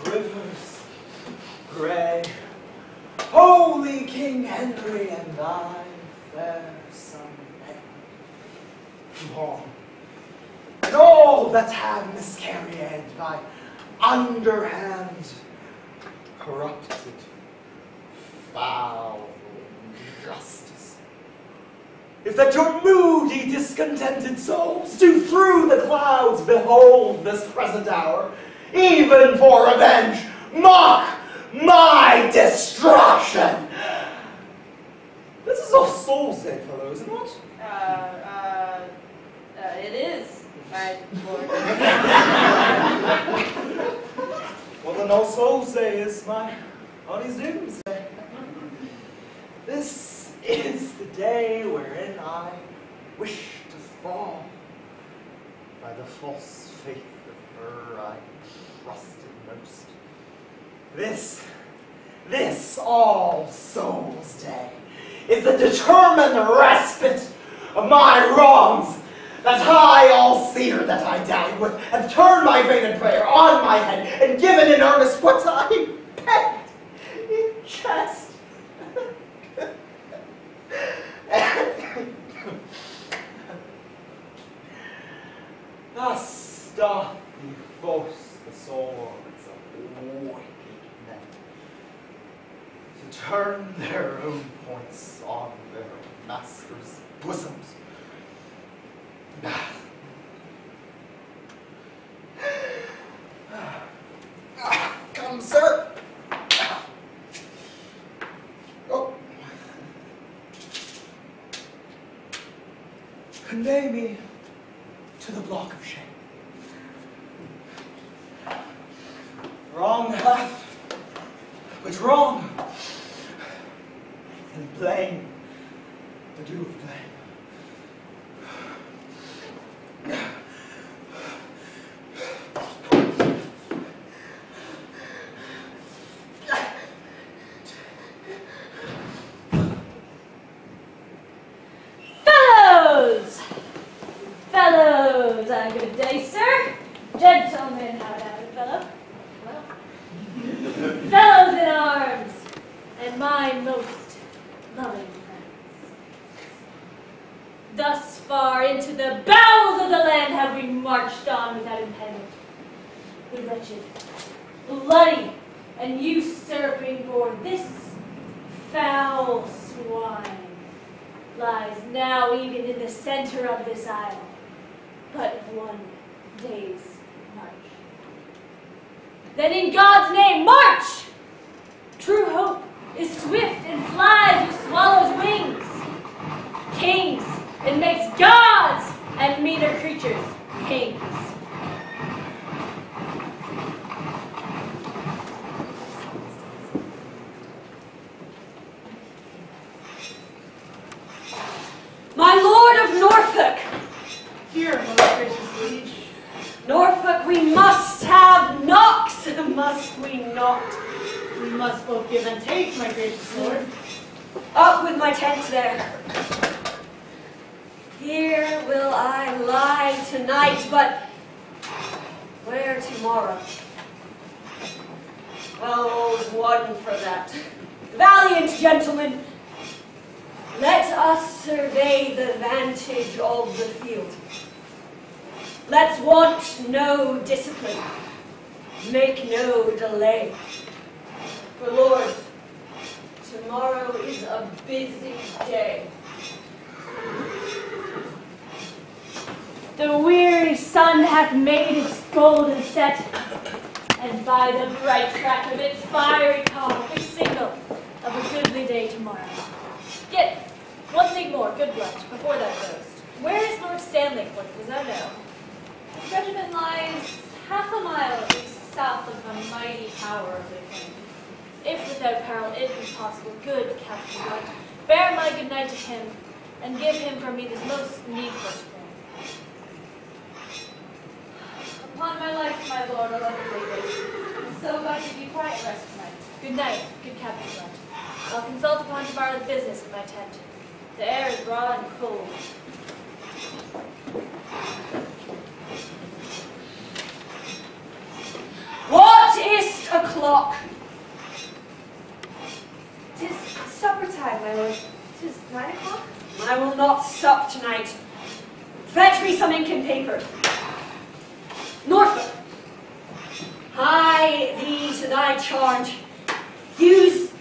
rivers, grey, holy King Henry and thy fair son Edward, long, and all that have miscarried by underhand, corrupted, foul justice. If that your moody, discontented souls do through the clouds behold this present hour, even for revenge, mock my destruction. This is All Souls Day, fellow, is it not? It is, my lord. Well, then All Souls Day is my honey's doomsday. This is the day wherein I wish to fall by the false faith of her I trusted most. This All Souls Day is the determined respite of my wrongs, that high all-seer that I dallied with, and turned my vain and prayer on my head, and given in earnest what I begged in jest. Thus doth he force the swords of wicked men to turn their own points on their masters' bosoms. Come, sir. Oh. Convey me to the block of shame. Wrong hath, which wrong, and blame the due of blame. Fellows, good day, sir. Gentlemen, how about it, fellow? Well, fellows in arms, and my most loving friends. Thus far into the bowels of the land have we marched on without impediment. The wretched, bloody, and usurping for this foul swine lies now even in the center of this isle, but 1 day's march. Then in God's name, march! True hope is swift and flies with swallows' wings. Kings, it makes gods and meaner creatures kings. My lord of Norfolk! Here, most gracious liege. Norfolk, we must have knocks, must we not? We must both give and take, my gracious lord. Up with my tent there. Here will I lie tonight, but where tomorrow? All's one for that. Valiant gentlemen, let us survey the vantage of the field. Let's want no discipline, make no delay. For Lord, tomorrow is a busy day. The weary sun hath made its golden set, and by the bright track of its fiery calm, a signal of a goodly day tomorrow. Yet, one thing more, good blood, before that roast. Where is Lord Stanley, does thou know? His regiment lies half a mile east south of the mighty tower of the king. If without peril it be possible, good Captain White, bear my good night to him, and give him for me this most needful strength. Upon my life, my lord, I'll let it wait. And so God give you quiet rest tonight. Good night, good Captain White. I'll consult upon tomorrow's business in my tent. The air is raw and cold. What is o'clock? 'Tis supper time, my lord. 'Tis 9 o'clock? I will not sup tonight. Fetch me some ink and paper. Norfolk, hie thee to thy charge. Use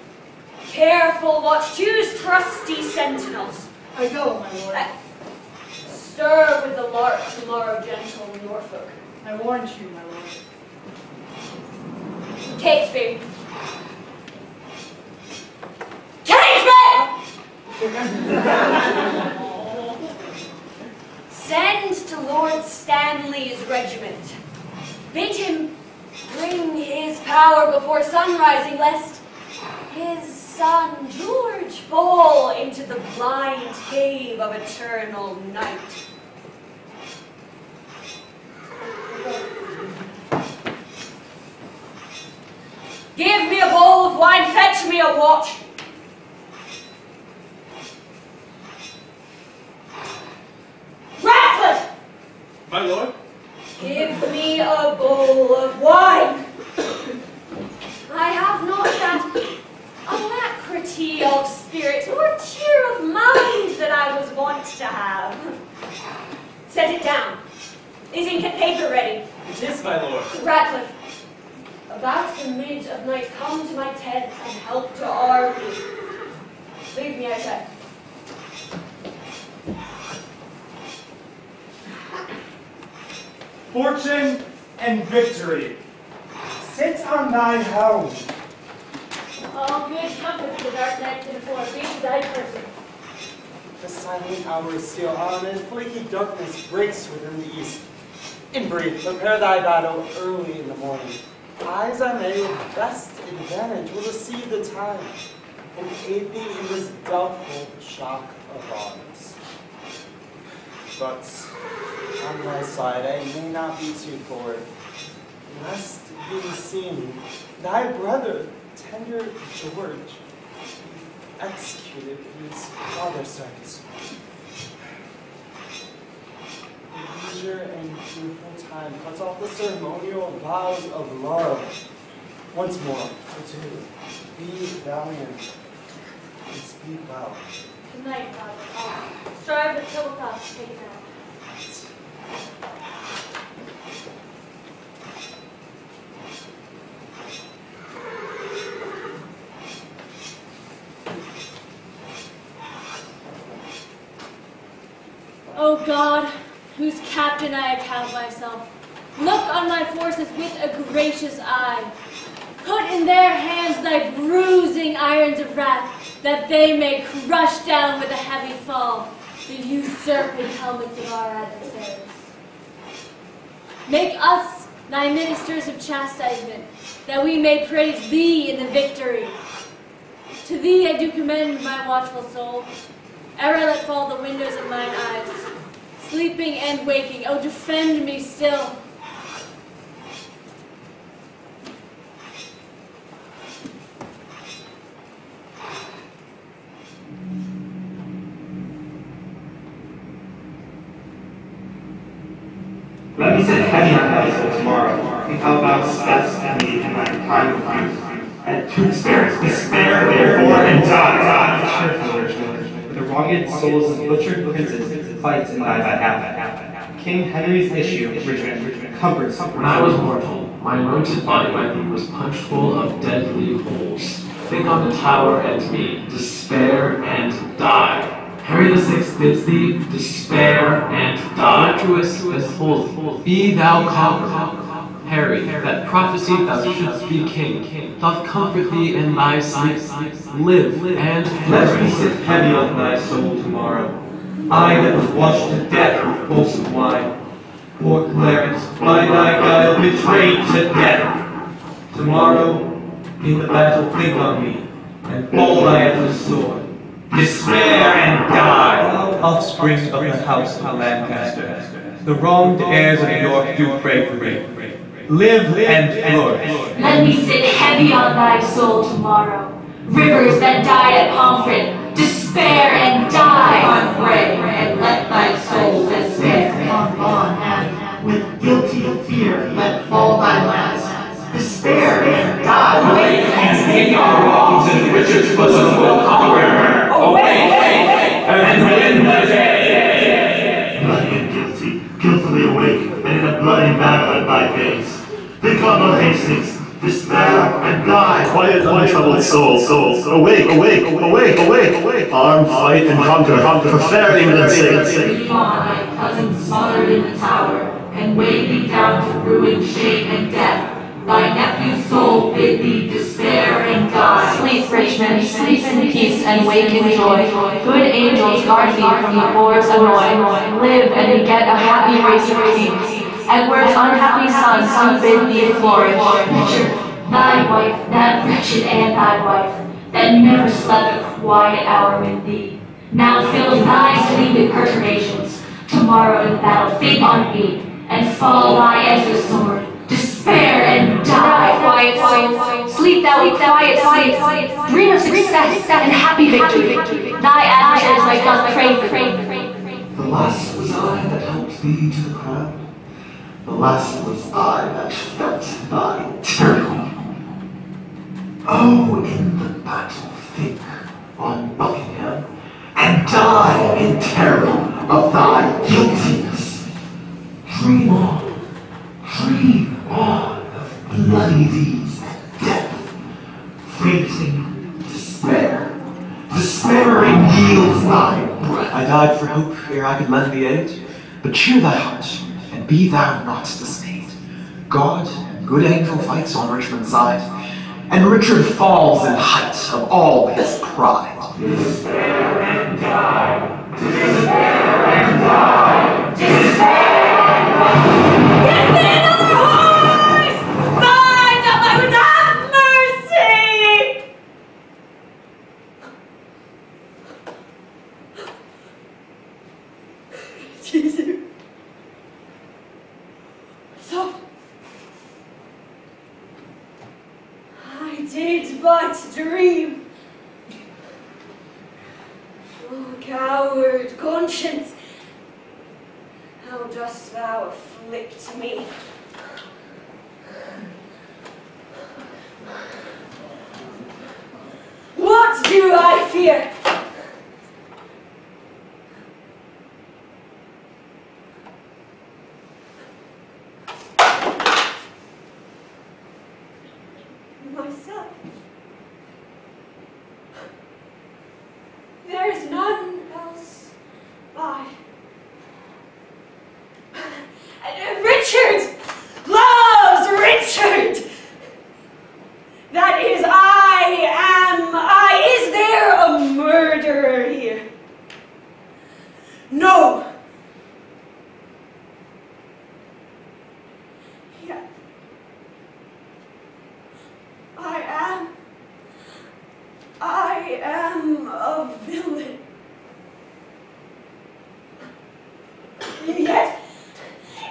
careful watch. Choose trusty sentinels. I go, my lord. Stir with the lark tomorrow, gentle Norfolk. I warrant you, my lord. Shakespeare! Shakespeare! Send to Lord Stanley's regiment. Bid him bring his power before sunrising, lest his son George fall into the blind cave of eternal night. Give me a bowl of wine, fetch me a watch. Ratcliffe! My lord? Give me a bowl of wine. I have not that alacrity of spirit or cheer of mind that I was wont to have. Set it down. Is ink and paper ready? It is, my lord. Ratcliffe, about the mid of night, come to my tent and help to arm me. Leave me, I said. Fortune and victory, sit on thine helm. All good comfort to the dark night can afford. Be thy person. The silent hours steal on, and flaky darkness breaks within the east. In brief, prepare thy battle early in the morning. I, as I may, with best advantage, will receive the time, and aid thee in this doubtful shock of arms. But on thy side, I may not be too forward, lest being seen, thy brother, tender George, executed his father's sentence. Leisure and beautiful time cuts off the ceremonial vows of love. Once more, adieu. Be valiant and speak well. Good night, Father. Strive the tablecloth to take it out. O God, whose captain I account myself, look on my forces with a gracious eye. Put in their hands thy bruising irons of wrath, that they may crush down with a heavy fall the usurping helmets of our adversaries. Make us thy ministers of chastisement, that we may praise thee in the victory. To thee I do commend my watchful soul. Ever let fall the windows of mine eyes. Sleeping and waking, oh, defend me still. Let me sit heavy on thy soul tomorrow, and how thou steppest me in thy prime of youth. And two spirits despair therefore and die. Cheerful Richmond, with the wronged souls of butchered princes fight in thy behalf. King Henry's issue, Richmond, comforts. When I was mortal, my anointed body by thee was punched full of deadly holes. Think on the tower and me, despair and die. Harry the Sixth bids thee, despair and die. Virtuous and holy, be thou conquered. Harry, that prophecy thou shouldst be king, doth comfort thee in thy sleep. Live and Let me flourish. sit heavy on thy soul tomorrow. I that was washed to death with wholesome wine. Poor Clarence, by thy guile betrayed to death. Tomorrow, in the battle think on me, and fall thy at the sword. Despair and die! Offspring of the house of Lancaster, the wronged heirs of York do pray for thee. Live and flourish. Let me sit heavy on thy soul tomorrow. Rivers that died at Pomfret, despair and die. On pray, and let thy soul despair. On and with guilty fear let fall thy lance. Despair and die. Awake and take our wrongs in Richard's bosom will conquer. Awake and win the day. Bloody and guilty, guiltily awake, and in a bloody battle at thy base. Think on the Hastings, despair and die. Quiet, untroubled souls, awake, arm, fight, and conquer, for fair England's sake. Leave on thy cousin smothered in the tower, and weigh thee down to ruin, shame, and death. Thy nephew's soul soul, bid thee despair and die. Sleep, Richmond, sleep in peace and wake in joy. Good angels guard thee from the boar's annoy. Live and beget a happy race of kings. Edward's unhappy sons do bid thee flourish. Richard, thy wife, that wretched and thy wife, that never slept a quiet hour with thee, now fills thy sleep with perturbations. Tomorrow in the battle think on me, and fall thy edge of the sword. Despair and die. Quiet soul, sleep thou in quiet sleep. Dream of success and happy victory. Thy adversaries like doth pray for thee. The last was I that helped thee to the crown. The last was I that felt thy terror. Oh, in the battle think on Buckingham, and die in terror of thy guiltiness. Dream on of bloody deeds and death. Fainting despair, despairing yields thy breath. I died for hope ere I could lend thee aid, but cheer thy heart, and be thou not dismayed. God and good angel fights on Richmond's side, and Richard falls in height of all his pride. Despair and die, despair and die, despair and die. Get me another horse! Find up, I would have mercy! Jesus. So, I did but dream. Oh, coward conscience, how dost thou afflict me? What do I fear? Myself. There is none else by. Richard loves Richard. That is, is there a murderer here? No. Yeah. I am a villain.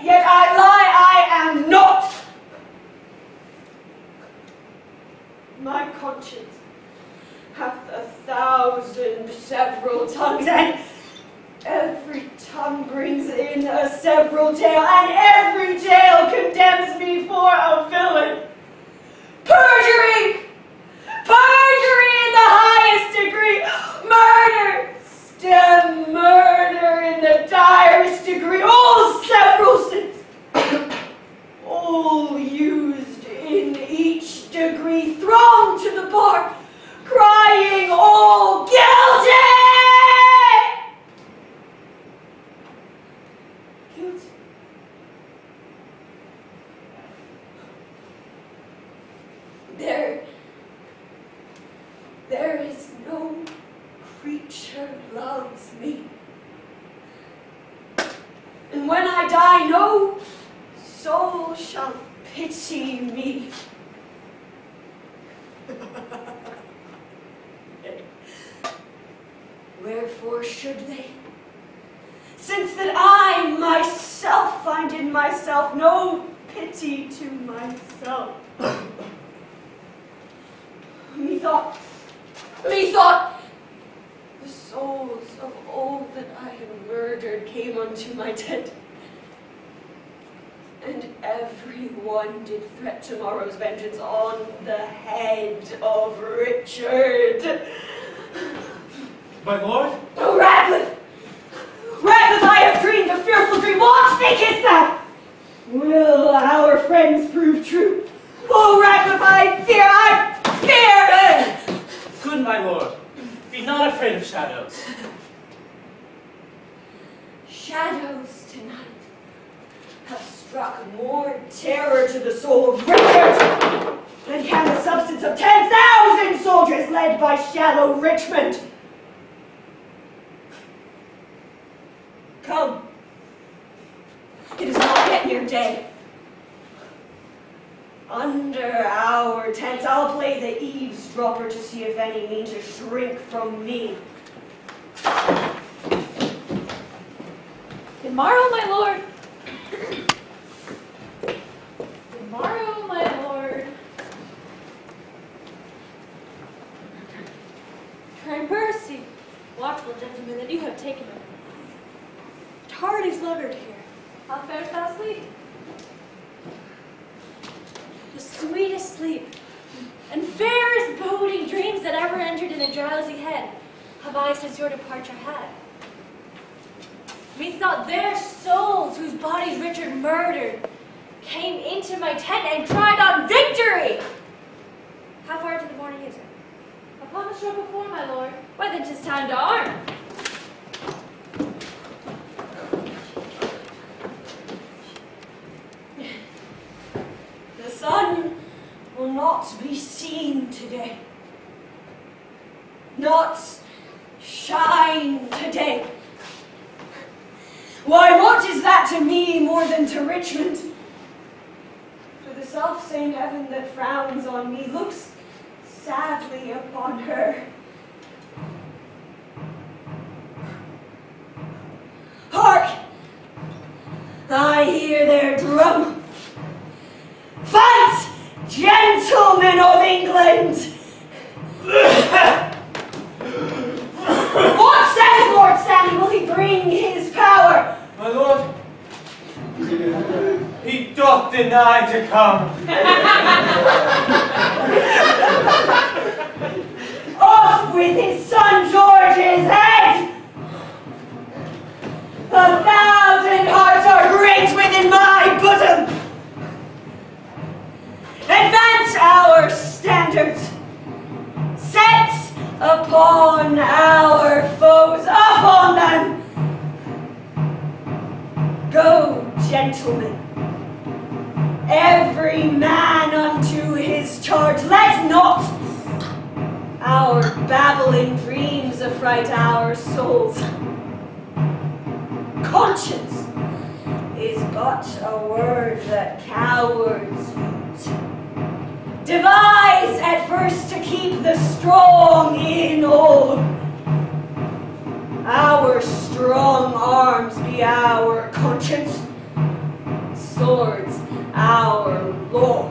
Yet I lie, I am not. My conscience hath 1,000 several tongues, and every tongue brings in a several tale, and every tale condemns me for a villain. Perjury! Perjury in the highest degree! Murder! Stem murder in the direst degree! All several sins! All used in each degree, thrown to the bar, crying all guilty! Guilty. There is no creature loves me. And when I die, no soul shall pity me. Wherefore should they? Since that I myself find in myself no pity to myself. Methought, the souls of all that I have murdered came unto my tent, and every one did threat tomorrow's vengeance on the head of Richard. My lord? Oh, Radcliffe! Radcliffe, I have dreamed a fearful dream. What thinkest thou? Will our friends prove true? Oh, Radcliffe, I fear! Good, my lord. Be not afraid of shadows. Shadows tonight have struck more terror to the soul of Richard than can the is led by shallow Richmond. Come. It is not yet near day. Under our tents, I'll play the eavesdropper to see if any mean to shrink from me. Good morrow, my lord. Good morrow, my lord. Try mercy, watchful gentlemen, that you have taken him. Tardy sluggard here. How fares thou sleep? The sweetest sleep, and fairest boding dreams that ever entered in a drowsy head have I since your departure had. Methought their souls, whose bodies Richard murdered, came into my tent and cried on victory! How far to the morning is it? Upon the stroke of 4, my lord. Why, then 'tis time to arm. The sun will not be seen today. Not shine today. Why, what is that to me more than to Richmond? For the self-same heaven that frowns on me looks sadly upon her. Hark! I hear their drum. Fight, gentlemen of England! What says Lord Stanley? Will he bring his power? My lord, he doth deny to come. Off with his son George's head! 1,000 hearts are great within my bosom! Advance our standards! Set upon our foes, upon them! Go, gentlemen, every man unto his charge. Let not our babbling dreams affright our souls. Conscience is but a word that cowards use. Devise at first to keep the strong in awe. Our strong arms be our conscience, swords our law.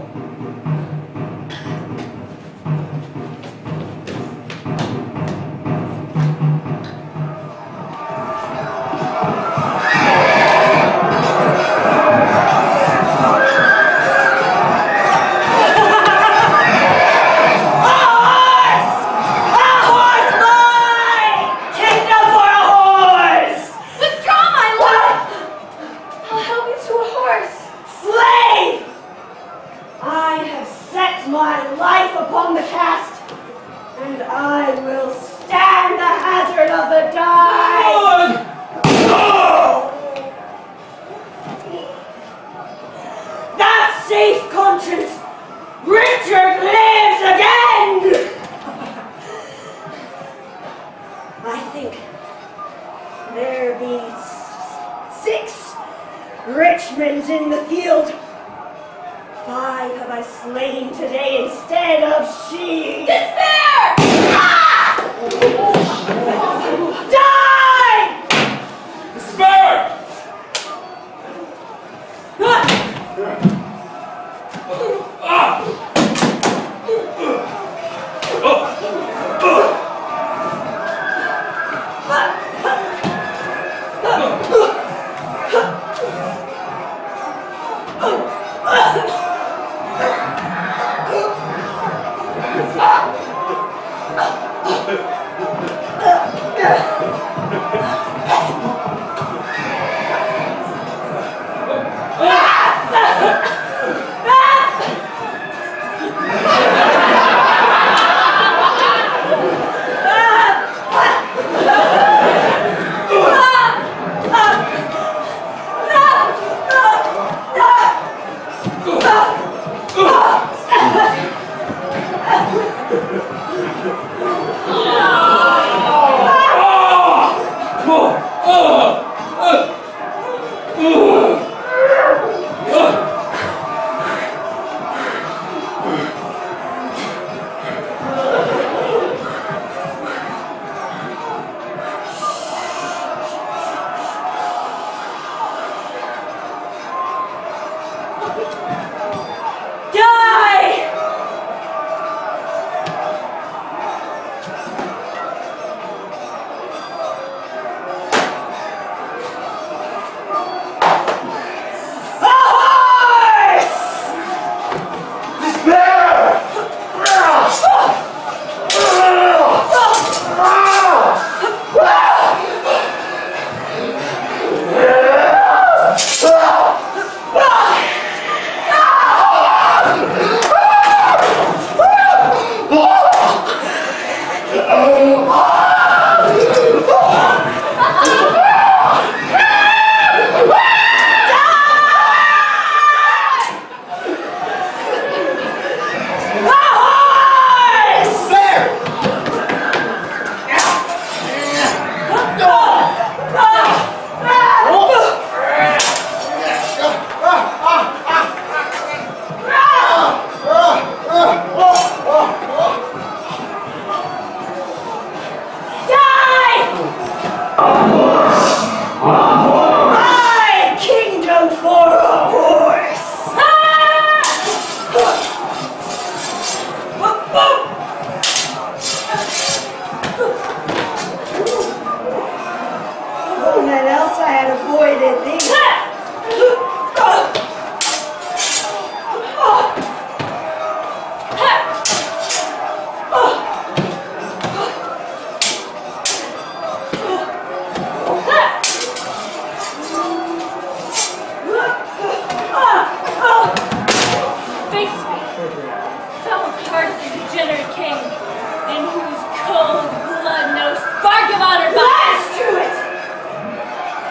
Foul-hearted degenerate king, in whose cold blood no spark of honor binds. Let's do it!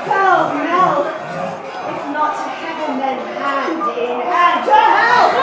Pell mell, if not to heaven, then hand in hand to hell!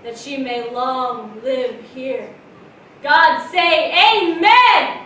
That she may long live here. God say, Amen!